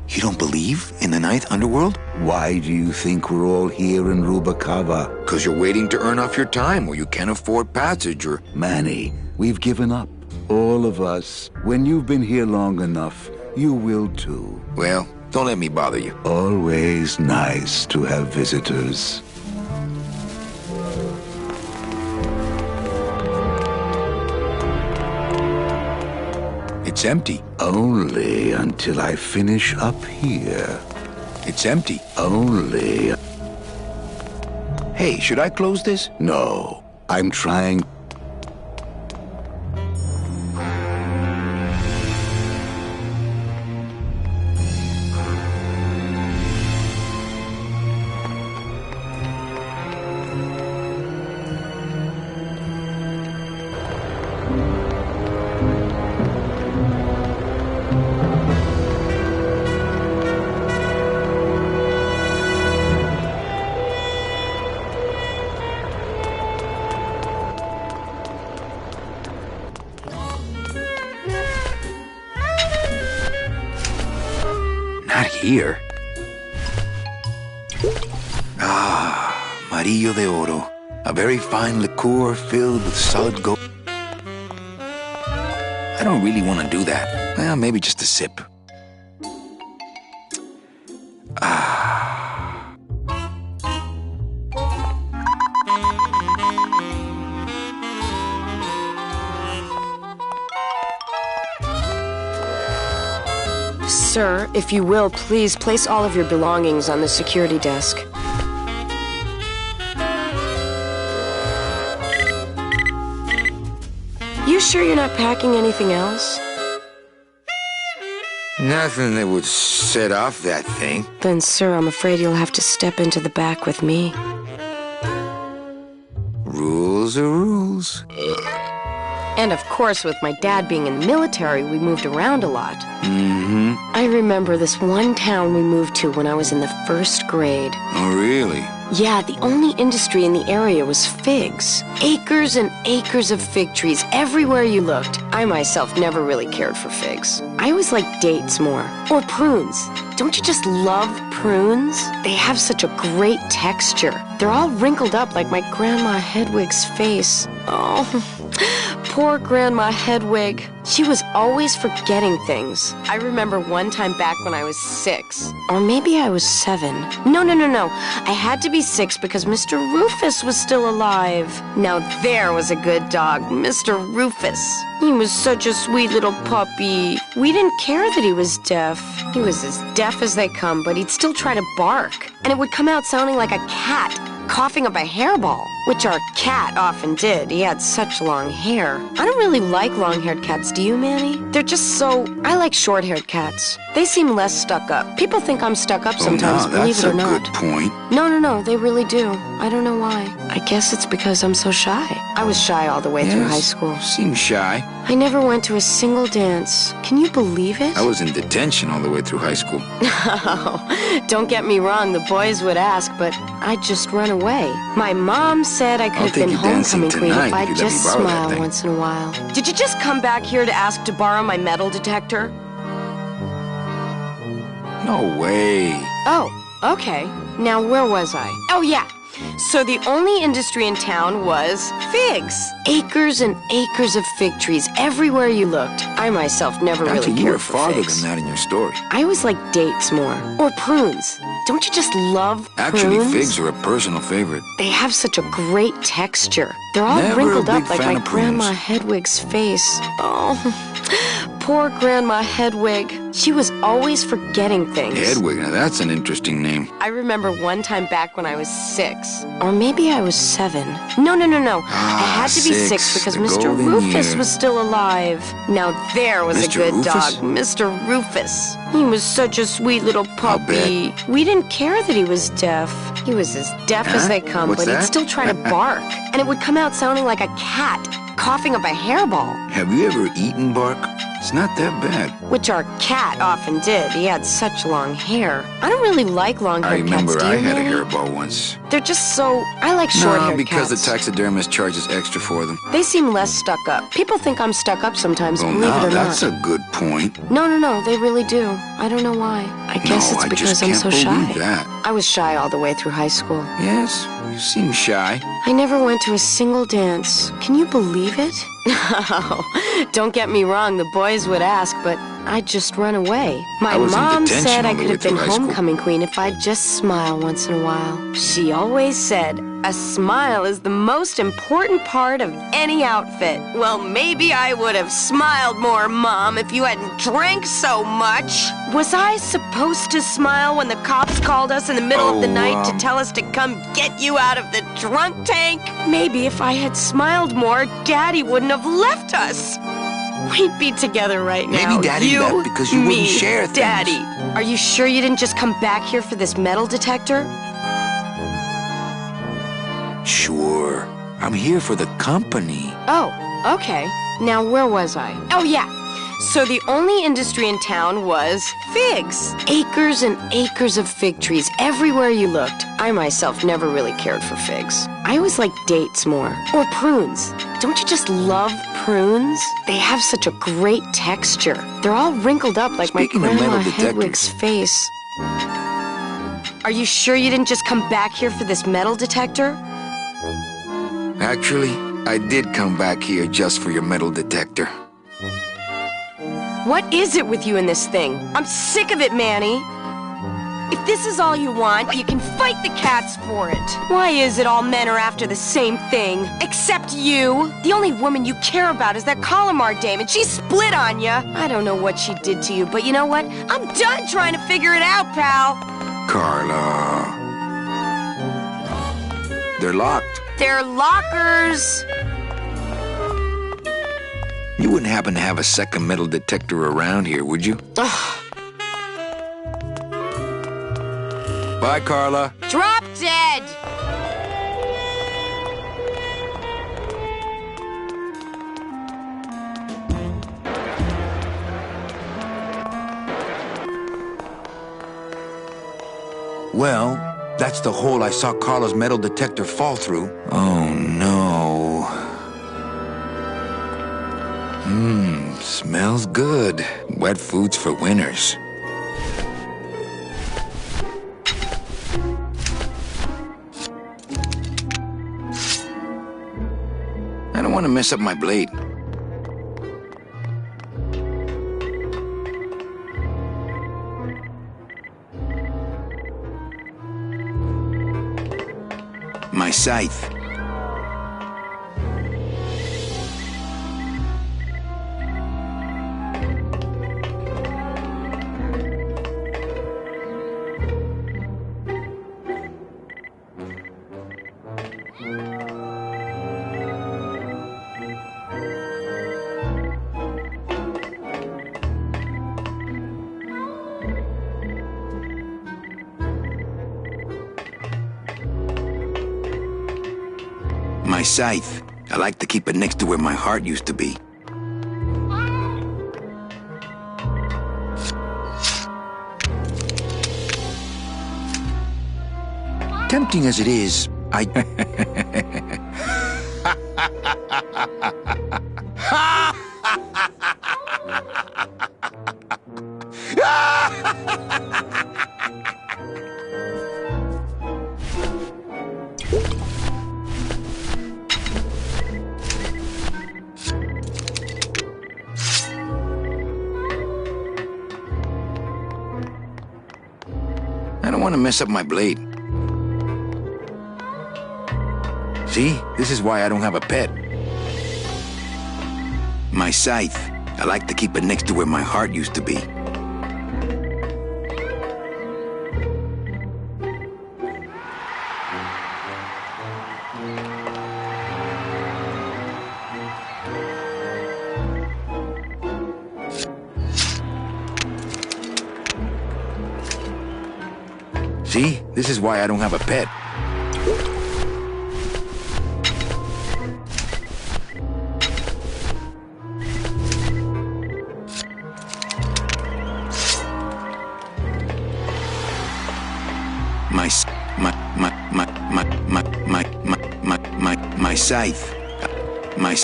You don't believe in the Ninth Underworld? Why do you think we're all here in Rubacava? Because you're waiting to earn off your time or you can't afford passage or... Manny, we've given up. All of us. When you've been here long enough, you will too. Well, don't let me bother you. Always nice to have visitors. It's empty. Only until I finish up here. It's empty. Only... Hey, should I close this? No, I'm trying... here. Ah, Marillo de Oro. A very fine liqueur filled with solid gold. I don't really want to do that. Well, maybe just a sip. Sir, if you will, please place all of your belongings on the security desk. You sure you're not packing anything else? Nothing that would set off that thing. Then, sir, I'm afraid you'll have to step into the back with me. Rules are rules. And of course, with my dad being in the military, we moved around a lot. I remember this one town we moved to when I was in the 1st grade. Oh, really? Yeah, the only industry in the area was figs. Acres and acres of fig trees everywhere you looked. I myself never really cared for figs. I always liked dates more. Or prunes. Don't you just love prunes? They have such a great texture. They're all wrinkled up like my Grandma Hedwig's face. Oh, poor Grandma Hedwig. She was always forgetting things. I remember one time back when I was 6. Or maybe I was 7. No. I had to be 6 because Mr. Rufus was still alive. Now there was a good dog, Mr. Rufus. He was such a sweet little puppy. We didn't care that he was deaf. He was as deaf as they come, but he'd still try to bark. And it would come out sounding like a cat coughing up a hairball, which our cat often did. He had such long hair. I don't really like long-haired cats, do you, Manny? They're just so... I like short-haired cats. They seem less stuck up. People think I'm stuck up sometimes, believe it or not. That's a good point. No, they really do. I don't know why. I guess it's because I'm so shy. I was shy all the way through high school. Seems shy. I never went to a single dance. Can you believe it? I was in detention all the way through high school. Don't get me wrong, the boys would ask, but I'd just run away. My mom said I could have been homecoming queen if I'd just smile once in a while. Did you just come back here to ask to borrow my metal detector? No way. Oh, okay. Now where was I? Oh, yeah. So the only industry in town was figs. Acres and acres of fig trees everywhere you looked. I myself never really cared for farther figs. than that in your story. I always liked dates more. Or prunes. Don't you just love prunes? Actually, figs are a personal favorite. They have such a great texture. They're all wrinkled up like my Grandma Hedwig's face. Oh, poor Grandma Hedwig. She was always forgetting things. Hedwig, now that's an interesting name. I remember one time back when I was 6. Or maybe I was 7. No. I had to be 6 because Mr. Rufus was still alive. Now there was a good dog, Mr. Rufus. He was such a sweet little puppy. We didn't care that he was deaf. He was as deaf as they come, but he'd still try to bark. And it would come out sounding like a cat coughing up a hairball. Have you ever eaten bark? It's not that bad. Which our cat often did. He had such long hair. I don't really like long-haired cats, do you? I remember I had a hairball once. They're just so... I like short-haired because cats. the taxidermist charges extra for them. They seem less stuck up. People think I'm stuck up sometimes, believe it or not. That's a good point. No, they really do. I don't know why. I guess it's because I'm so shy. That. I was shy all the way through high school. Yes, you seem shy. I never went to a single dance. Can you believe it? No, don't get me wrong, the boys would ask, but I'd just run away. My mom said I could have been homecoming queen if I'd just smile once in a while. She always said, a smile is the most important part of any outfit. Well, maybe I would have smiled more, Mom, if you hadn't drank so much. Was I supposed to smile when the cops called us in the middle of the night to tell us to come get you out of the drunk tank? Maybe if I had smiled more, Daddy wouldn't have left us. We'd be together right now. Maybe Daddy left because you wouldn't share things. Daddy, are you sure you didn't just come back here for this metal detector? Sure. I'm here for the company. Oh, okay. Now where was I? Oh, yeah. So the only industry in town was figs. Acres and acres of fig trees everywhere you looked. I myself never really cared for figs. I always liked dates more. Or prunes. Don't you just love prunes? They have such a great texture. They're all wrinkled up like my Grandma Hedwig's face. Are you sure you didn't just come back here for this metal detector? Actually, I did come back here just for your metal detector. What is it with you and this thing? I'm sick of it, Manny. If this is all you want, you can fight the cats for it. Why is it all men are after the same thing? Except you. The only woman you care about is that Calamar dame, and she split on you. I don't know what she did to you, but you know what? I'm done trying to figure it out, pal. Carla. They're locked. They're lockers. You wouldn't happen to have a second metal detector around here, would you? Ugh. Bye, Carla. Drop dead! Well, that's the hole I saw Carla's metal detector fall through. Oh, no. Smells good. Wet foods for winners. I don't want to mess up my blade. My scythe. My scythe. I like to keep it next to where my heart used to be. Tempting as it is, I... I don't want to mess up my blade. See? This is why I don't have a pet. My scythe. I like to keep it next to where my heart used to be. See? This is why I don't have a pet. My scythe. My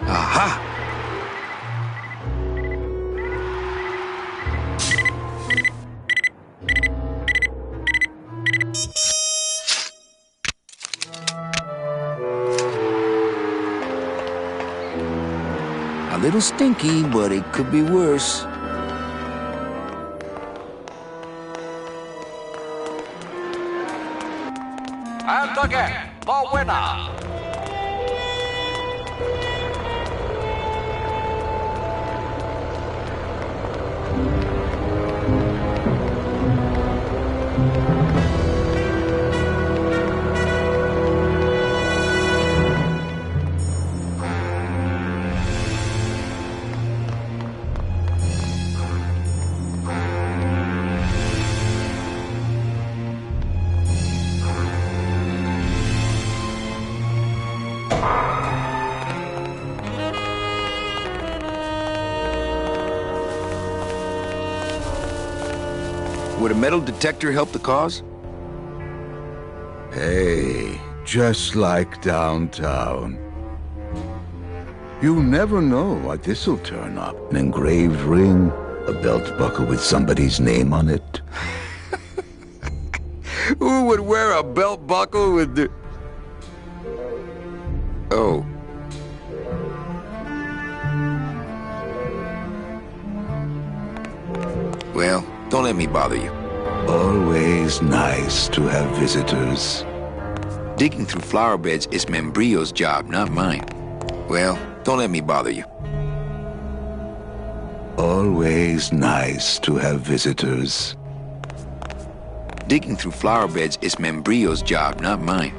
Aha! A little stinky, but it could be worse. And again, the winner. Would a metal detector help the cause? Hey, just like downtown. You never know what this'll turn up. An engraved ring, a belt buckle with somebody's name on it. Who would wear a belt buckle with the... Oh. Well, don't let me bother you. Always nice to have visitors. Digging through flower beds is Membrio's job, not mine. Well, don't let me bother you. Always nice to have visitors. Digging through flower beds is Membrio's job, not mine.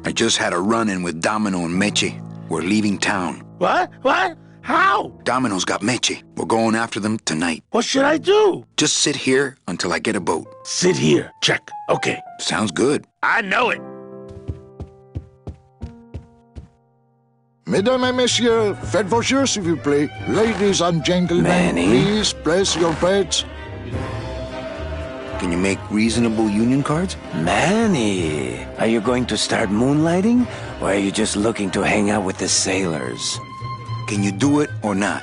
I just had a run-in with Domino and Meche. We're leaving town. What? What? How? Domino's got Meche. We're going after them tonight. What should I do? Just sit here until I get a boat. Sit here. Check. Okay. Sounds good. I know it. Mesdames et messieurs, faites vos jeux s'il vous plaît. Ladies and gentlemen, please place your bets. Can you make reasonable union cards? Manny, are you going to start moonlighting? Or are you just looking to hang out with the sailors? Can you do it or not?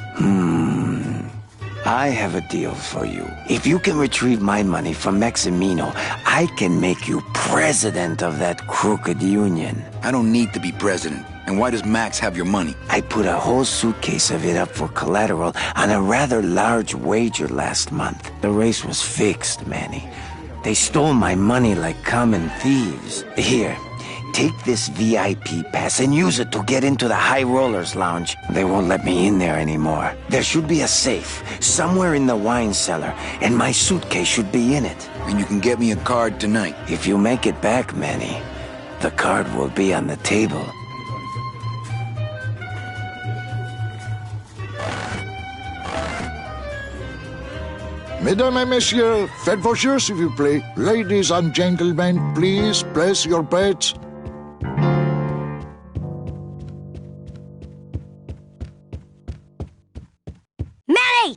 I have a deal for you. If you can retrieve my money from Maximino, I can make you president of that crooked union. I don't need to be president. And why does Max have your money? I put a whole suitcase of it up for collateral on a rather large wager last month. The race was fixed, Manny. They stole my money like common thieves. Here, take this VIP pass and use it to get into the High Rollers Lounge. They won't let me in there anymore. There should be a safe somewhere in the wine cellar, and my suitcase should be in it. And you can get me a card tonight. If you make it back, Manny, the card will be on the table. Mesdames et messieurs, faites vos jeux s'il vous plaît. Ladies and gentlemen, please place your bets. Manny!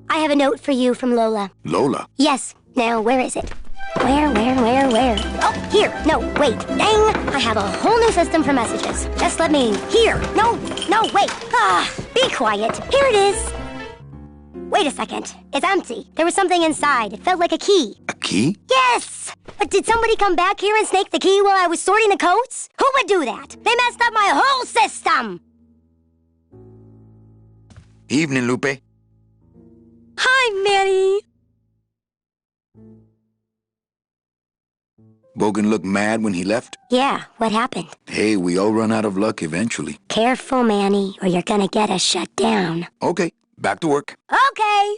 I have a note for you from Lola. Lola? Yes. Now, where is it? Where? Oh, here. No, wait. Dang! I have a whole new system for messages. Just let me... Here. No, wait. Be quiet. Here it is. Wait a second. It's empty. There was something inside. It felt like a key. A key? Yes! But did somebody come back here and snake the key while I was sorting the coats? Who would do that? They messed up my whole system! Evening, Lupe. Hi, Manny. Bogan looked mad when he left? Yeah, what happened? Hey, we all run out of luck eventually. Careful, Manny, or you're gonna get us shut down. Okay, back to work. Okay!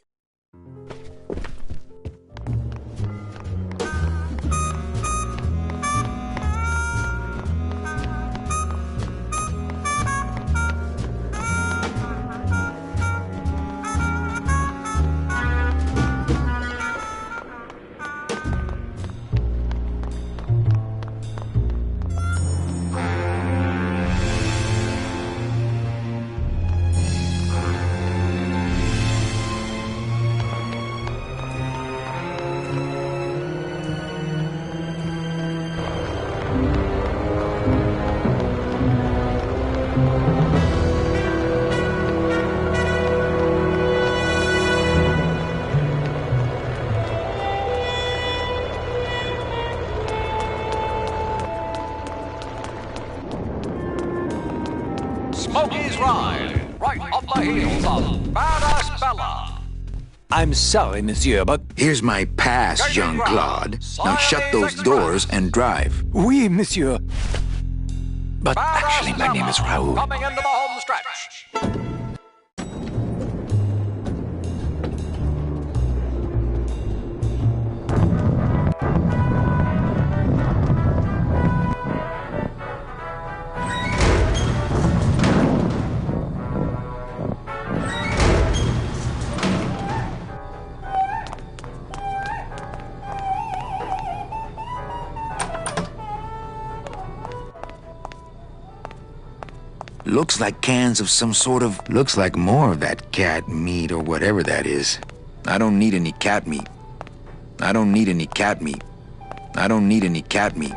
Smokey's Ride, right up the heels of Badass Bella. I'm sorry, monsieur, but... Here's my pass, Jean-Claude. Now shut those doors and drive. Oui, monsieur. But actually, my name is Raoul. Coming into the home stretch. Looks like cans of some sort of... Looks like more of that cat meat or whatever that is. I don't need any cat meat. I don't need any cat meat. I don't need any cat meat.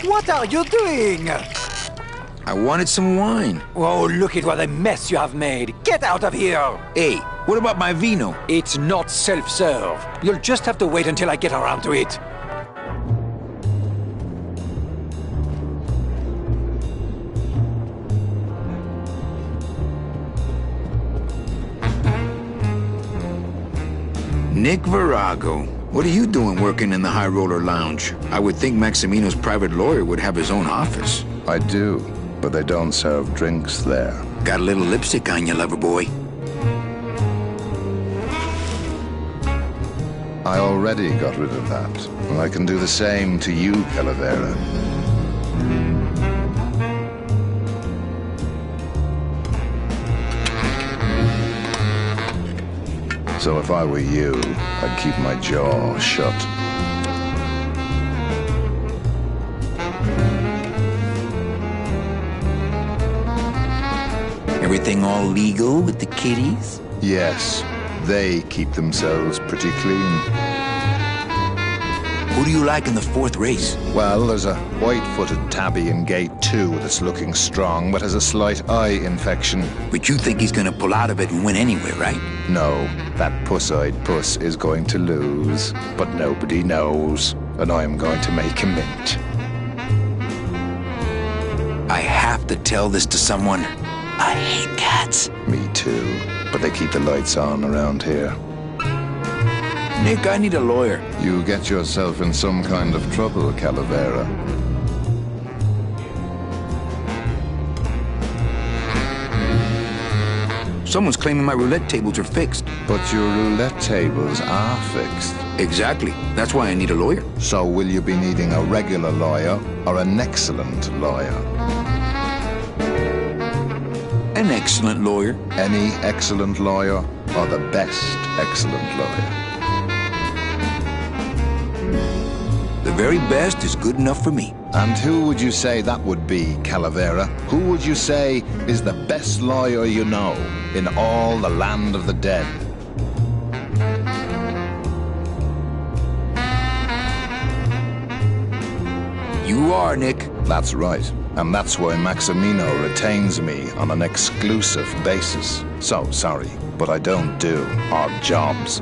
What are you doing? I wanted some wine. Oh, look at what a mess you have made. Get out of here! Hey, what about my vino? It's not self-serve. You'll just have to wait until I get around to it. Nick Virago. What are you doing working in the High Roller Lounge? I would think Maximino's private lawyer would have his own office. I do, but they don't serve drinks there. Got a little lipstick on you, lover boy. I already got rid of that, and I can do the same to you, Calavera. So if I were you, I'd keep my jaw shut. Everything all legal with the kiddies? Yes, they keep themselves pretty clean. Who do you like in the fourth race? Well, there's a white-footed tabby in gate 2 that's looking strong, but has a slight eye infection. But you think he's gonna pull out of it and win anyway, right? No, that puss-eyed puss is going to lose, but nobody knows, and I'm going to make him mint. I have to tell this to someone. I hate cats. Me too, but they keep the lights on around here. Nick, I need a lawyer. You get yourself in some kind of trouble, Calavera. Someone's claiming my roulette tables are fixed. But your roulette tables are fixed. Exactly. That's why I need a lawyer. So will you be needing a regular lawyer or an excellent lawyer? An excellent lawyer. Any excellent lawyer or the best excellent lawyer? The very best is good enough for me. And who would you say that would be, Calavera? Who would you say is the best lawyer you know in all the land of the dead? You are, Nick. That's right. And that's why Maximino retains me on an exclusive basis. So, sorry, but I don't do odd jobs.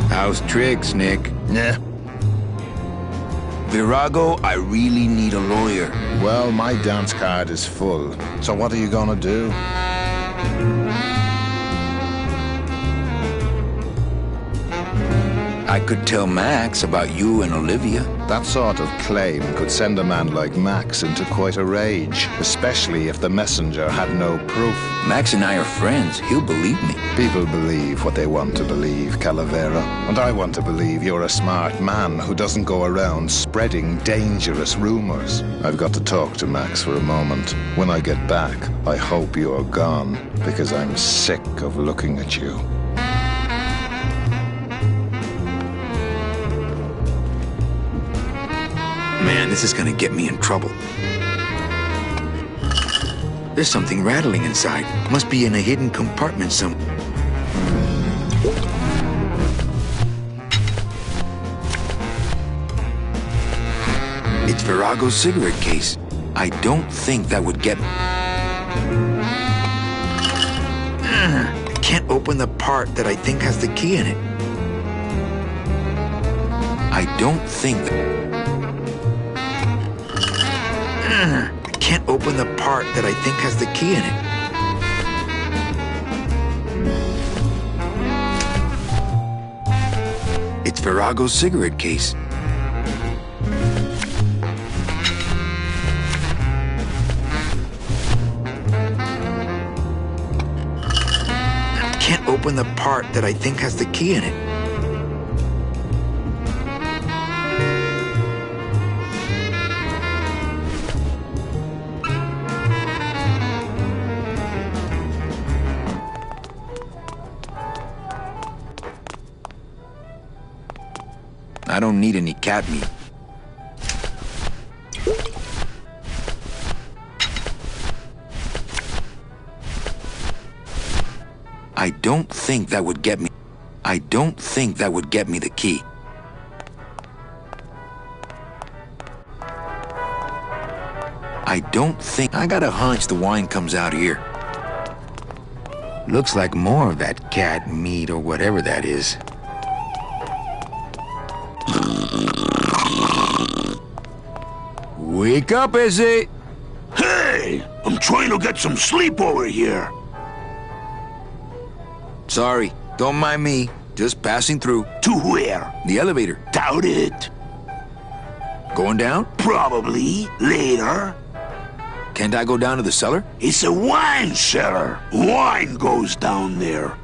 How's tricks, Nick? Yeah. Virago, I really need a lawyer. Well, my dance card is full. So what are you gonna do? I could tell Max about you and Olivia. That sort of claim could send a man like Max into quite a rage, especially if the messenger had no proof. Max and I are friends. He'll believe me. People believe what they want to believe, Calavera. And I want to believe you're a smart man who doesn't go around spreading dangerous rumors. I've got to talk to Max for a moment. When I get back, I hope you're gone, because I'm sick of looking at you. Man, this is gonna get me in trouble. There's something rattling inside. Must be in a hidden compartment somewhere. It's Virago's cigarette case. I don't think that would get... I can't open the part that I think has the key in it. I don't think that... I can't open the part that I think has the key in it. It's Virago's cigarette case. Can't open the part that I think has the key in it. I don't need any cat meat. I don't think that would get me. I don't think that would get me the key. I don't think... I got a hunch the wine comes out here. Looks like more of that cat meat or whatever that is. Wake up, Izzy! Hey! I'm trying to get some sleep over here. Sorry, don't mind me. Just passing through. To where? The elevator. Doubt it. Going down? Probably. Later. Can't I go down to the cellar? It's a wine cellar. Wine goes down there.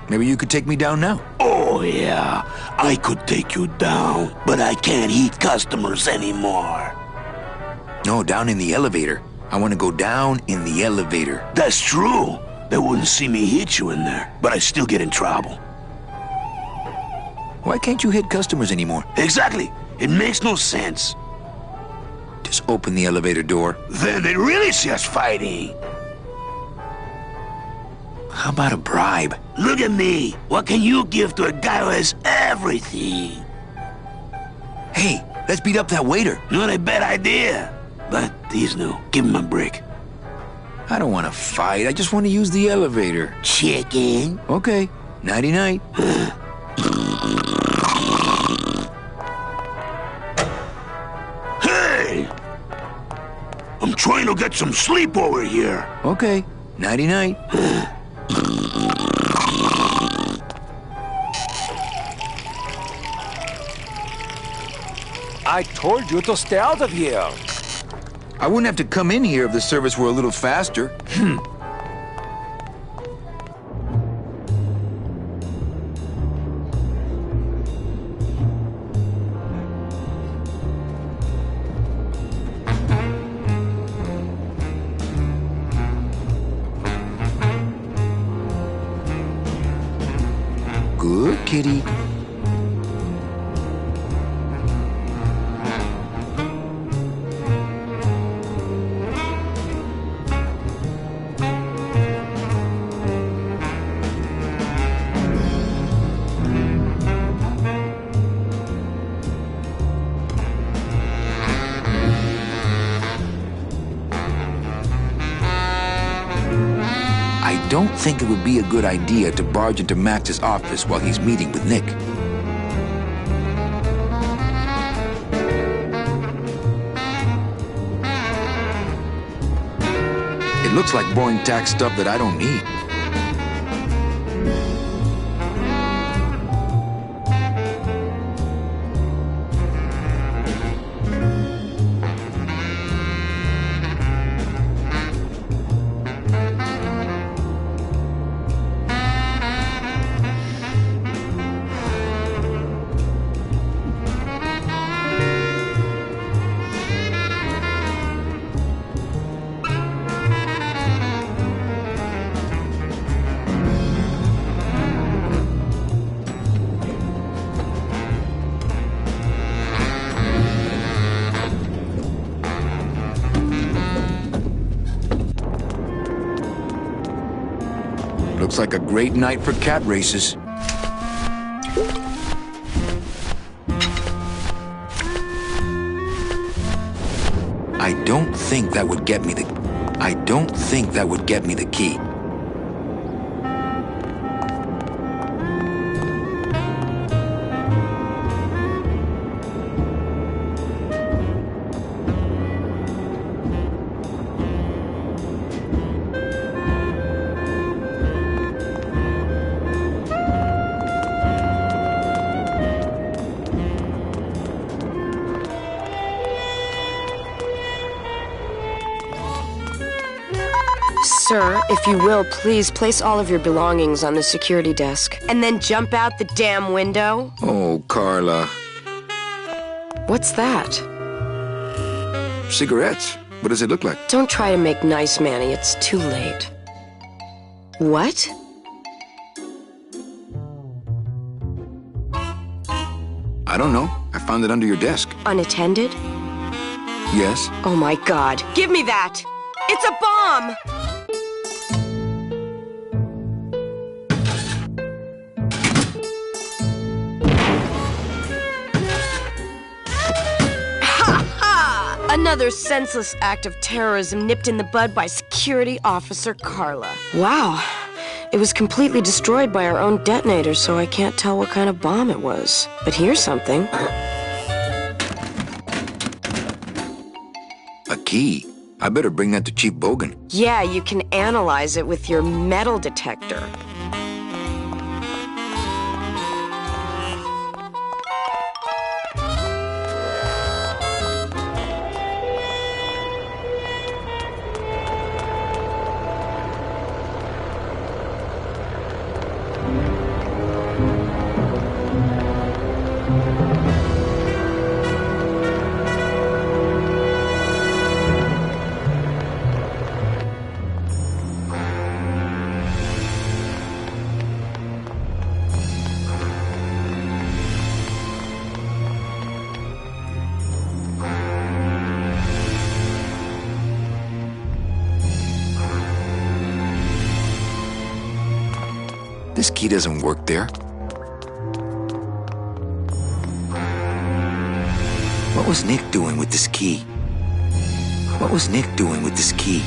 Maybe you could take me down now. Oh, yeah. I could take you down, but I can't eat customers anymore. No, down in the elevator. I want to go down in the elevator. That's true. They wouldn't see me hit you in there, but I still get in trouble. Why can't you hit customers anymore? Exactly. It makes no sense. Just open the elevator door. Then they really see us fighting. How about a bribe? Look at me. What can you give to a guy who has everything? Hey, let's beat up that waiter. Not a bad idea. But he's new. Give him a break. I don't want to fight. I just want to use the elevator. Chicken. Okay. Nighty-night. Hey! I'm trying to get some sleep over here. Okay. Nighty-night. I told you to stay out of here. I wouldn't have to come in here if the service were a little faster. Good kitty. I don't think it would be a good idea to barge into Max's office while he's meeting with Nick. It looks like boring tax stuff that I don't need. Looks like a great night for cat races. I don't think that would get me the... I don't think that would get me the key. Sir, if you will, please place all of your belongings on the security desk. And then jump out the damn window. Oh, Carla. What's that? Cigarettes. What does it look like? Don't try to make nice, Manny. It's too late. What? I don't know. I found it under your desk. Unattended? Yes. Oh my God. Give me that! It's a bomb! Another senseless act of terrorism nipped in the bud by Security Officer Carla. Wow. It was completely destroyed by our own detonator, so I can't tell what kind of bomb it was. But here's something. A key? I better bring that to Chief Bogan. Yeah, you can analyze it with your metal detector. This key doesn't work there. What was Nick doing with this key? What was Nick doing with this key?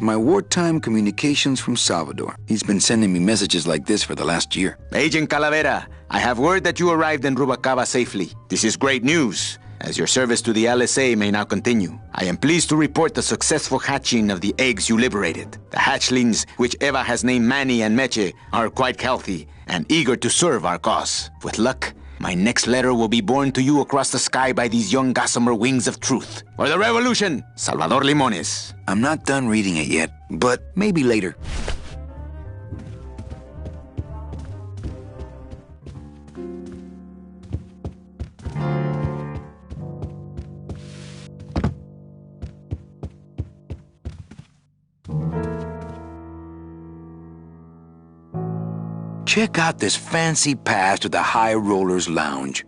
My wartime communications from Salvador. He's been sending me messages like this for the last year. Agent Calavera, I have word that you arrived in Rubalcaba safely. This is great news, as your service to the LSA may now continue. I am pleased to report the successful hatching of the eggs you liberated. The hatchlings, which Eva has named Manny and Meche, are quite healthy and eager to serve our cause. With luck, my next letter will be borne to you across the sky by these young gossamer wings of truth. For the revolution, Salvador Limones. I'm not done reading it yet, but maybe later. Check out this fancy pass to the High Rollers Lounge.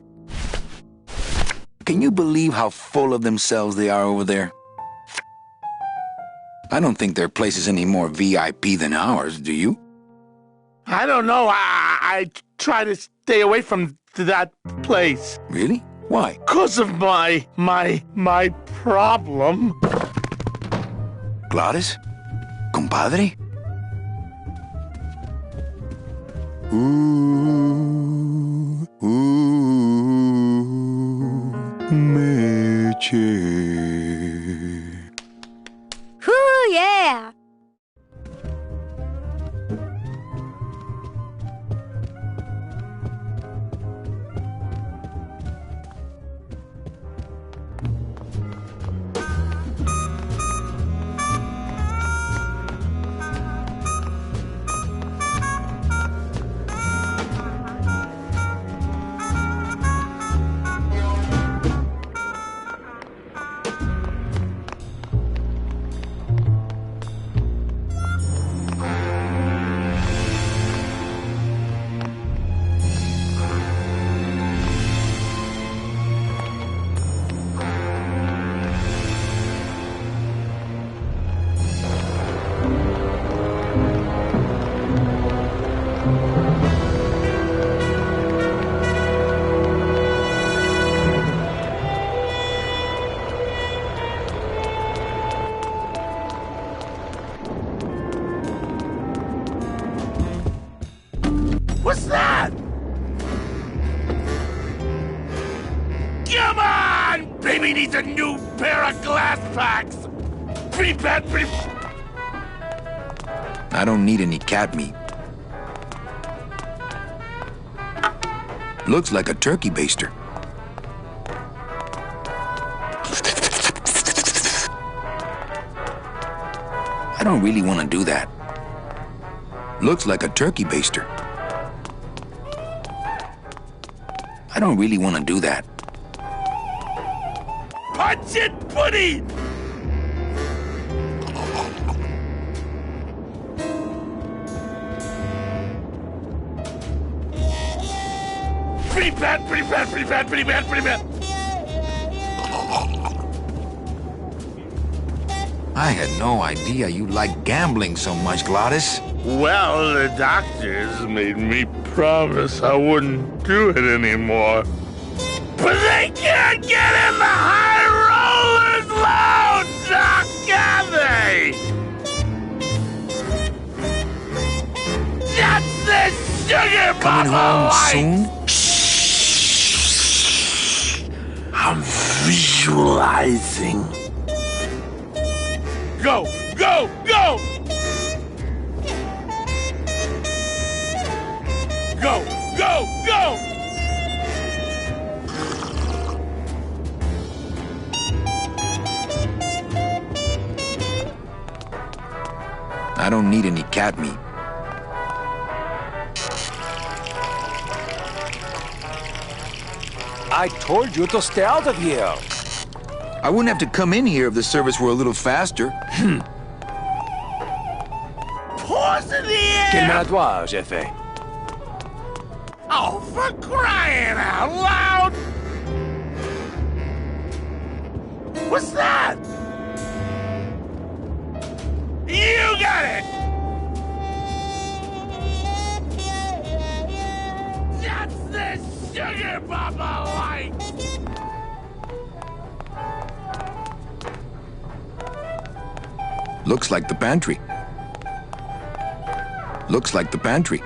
Can you believe how full of themselves they are over there? I don't think their place is any more VIP than ours, do you? I don't know. I try to stay away from that place. Really? Why? 'Cause of my problem. Gladys? Compadre? Ooh, Meche. Whoo, yeah! What's that? Come on! Baby needs a new pair of glass packs! Pretty bad, pretty... I don't need any cat meat. Looks like a turkey baster. I don't really want to do that. Looks like a turkey baster. I don't really want to do that. Punch it, buddy! Pretty bad, pretty bad, pretty bad, pretty bad, pretty bad. I had no idea you liked gambling so much, Gladys. Well, the doctors made me promise I wouldn't do it anymore. But they can't get in the High Rollers Lounge, Doc, can they? That's the sugar Coming home soon? I'm visualizing. Go, go, go! Go, go, go! I don't need any cat meat. I told you to stay out of here. I wouldn't have to come in here if the service were a little faster. Pause in the air! Quel maladroit j'ai fait. Oh, for crying out loud! What's that? You got it! That's the sugar Papa likes! Looks like the pantry. Looks like the pantry.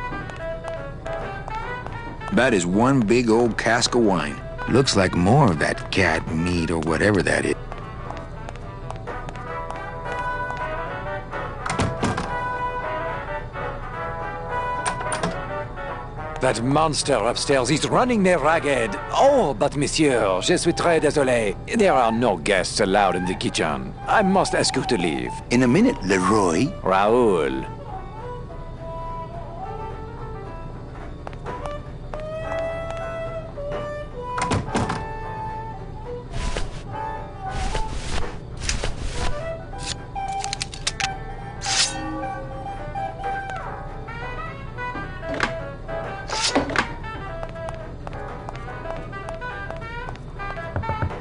That is one big old cask of wine. Looks like more of that cat meat or whatever that is. That monster upstairs is running me ragged. Oh, but monsieur, je suis très désolé. There are no guests allowed in the kitchen. I must ask you to leave. In a minute, Leroy. Raoul.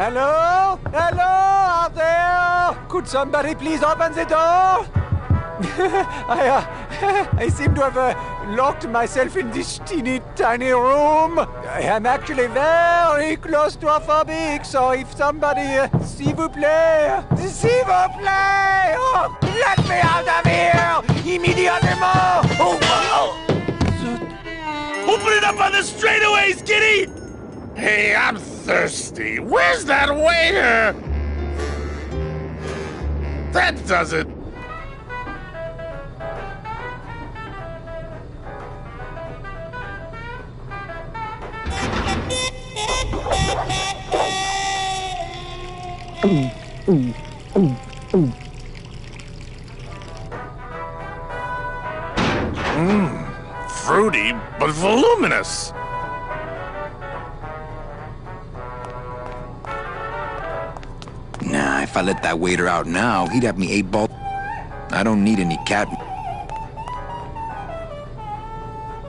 Hello? Hello out there? Could somebody please open the door? I seem to have locked myself in this teeny tiny room. I am actually very claustrophobic, so if somebody, s'il vous plaît, oh, let me out of here, immédiatement! Oh. Open it up on the straightaways, kitty! Hey, I'm thirsty. Where's that waiter? That does it. Fruity, but voluminous. Nah, if I let that waiter out now, he'd have me 8 ball. I don't need any cat.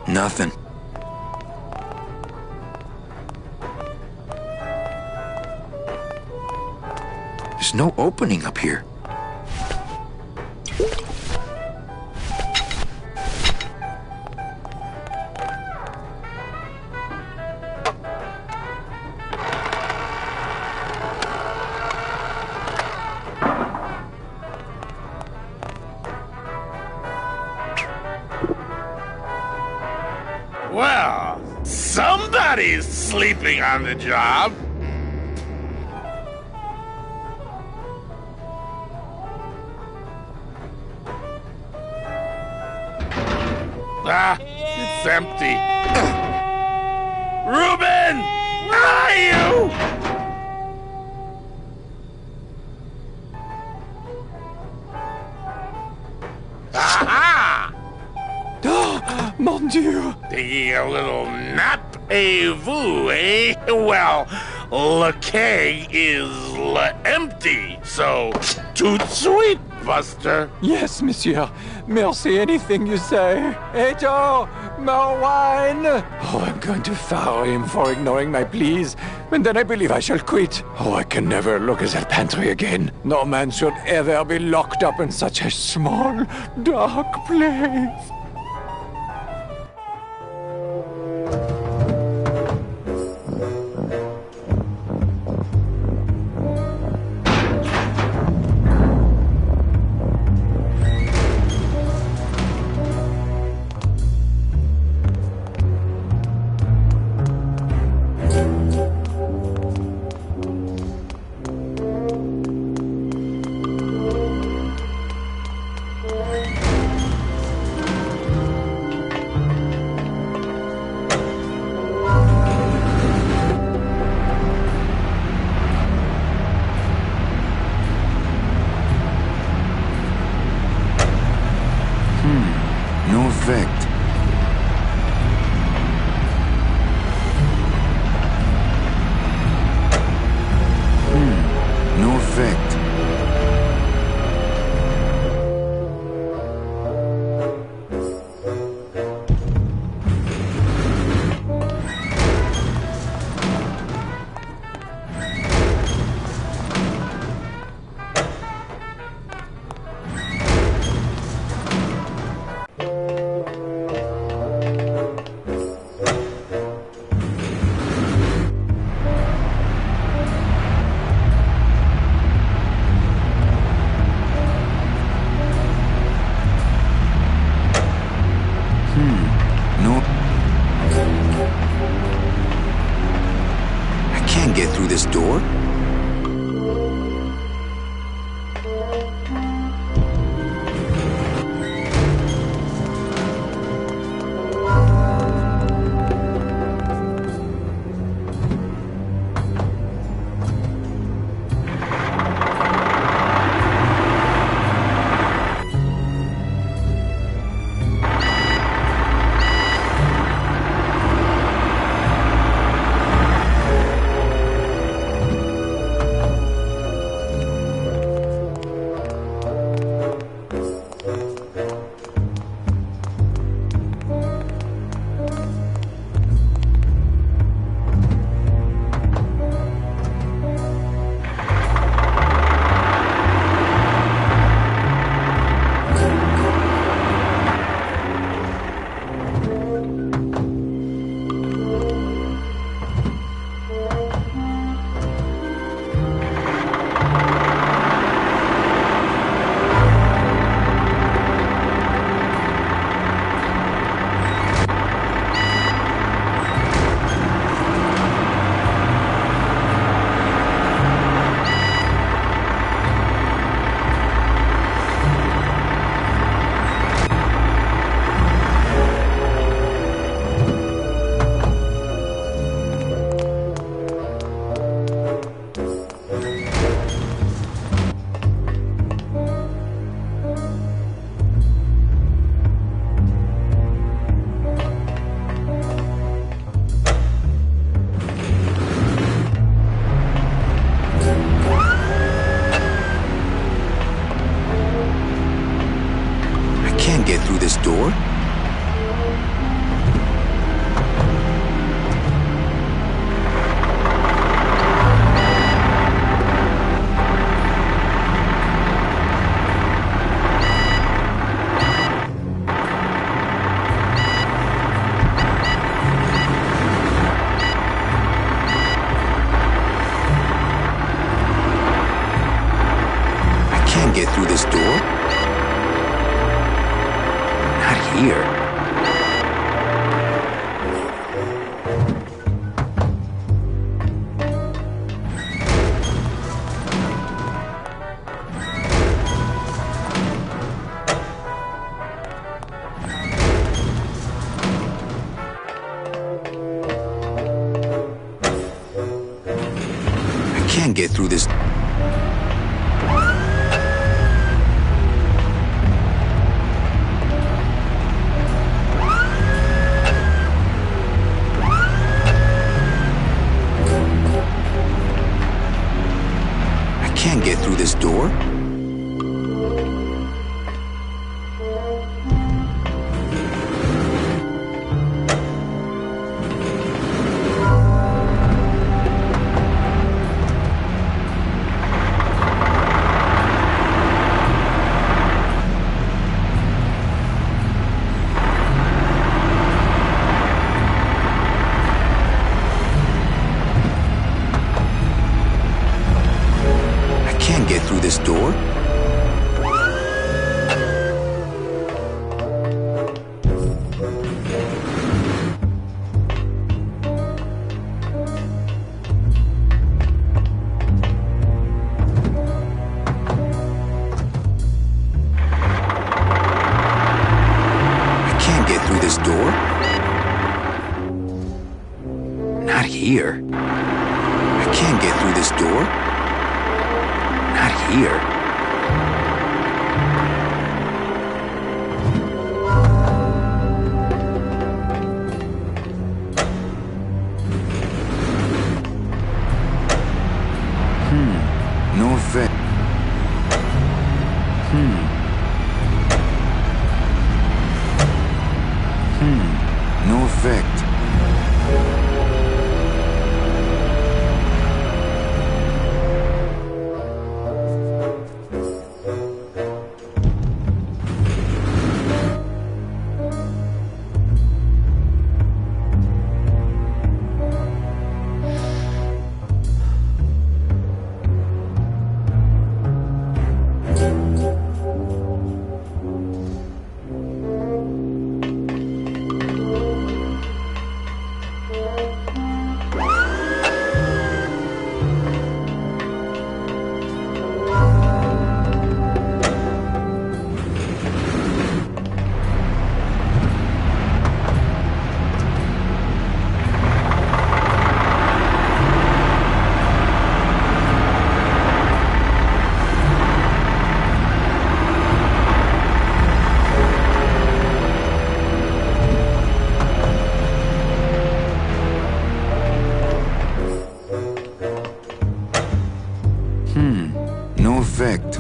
Nothing. There's no opening up here. Well, somebody's sleeping on the job. Ah, it's empty. Reuben! Where are you? Aha! Mon Dieu! Taking a little nap, vous, eh? Well, le keg is empty, so tout sweet, Buster. Yes, monsieur. Merci, anything you say. Eto, more wine. Oh, I'm going to fire him for ignoring my pleas, and then I believe I shall quit. Oh, I can never look at that pantry again. No man should ever be locked up in such a small, dark place. No effect. No effect. can't get through this door. Get through this door? Not here. I can't get through this. Can't get through this door? Can't get through this door? I can't get through this door? Not here. I can't get through this door? Not here. No effect. No effect. No effect.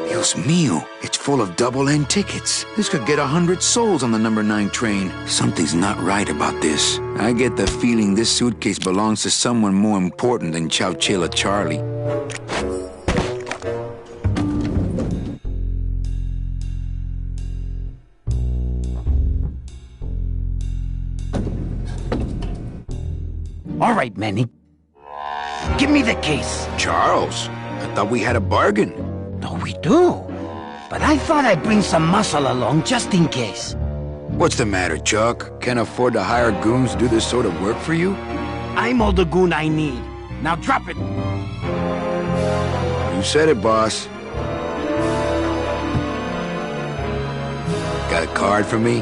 Dios mío, it's full of double-end tickets. This could get 100 souls on the number 9 train. Something's not right about this. I get the feeling this suitcase belongs to someone more important than Chowchilla Charlie. All right, Manny. Give me the case. Charles, I thought we had a bargain. No, we do. But I thought I'd bring some muscle along just in case. What's the matter, Chuck? Can't afford to hire goons to do this sort of work for you? I'm all the goon I need. Now drop it. You said it, boss. Got a card for me?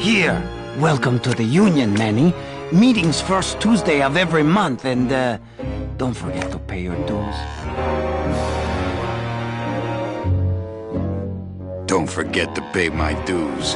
Here. Welcome to the Union, Manny. Meetings first Tuesday of every month, and, don't forget to pay your dues. Don't forget to pay my dues.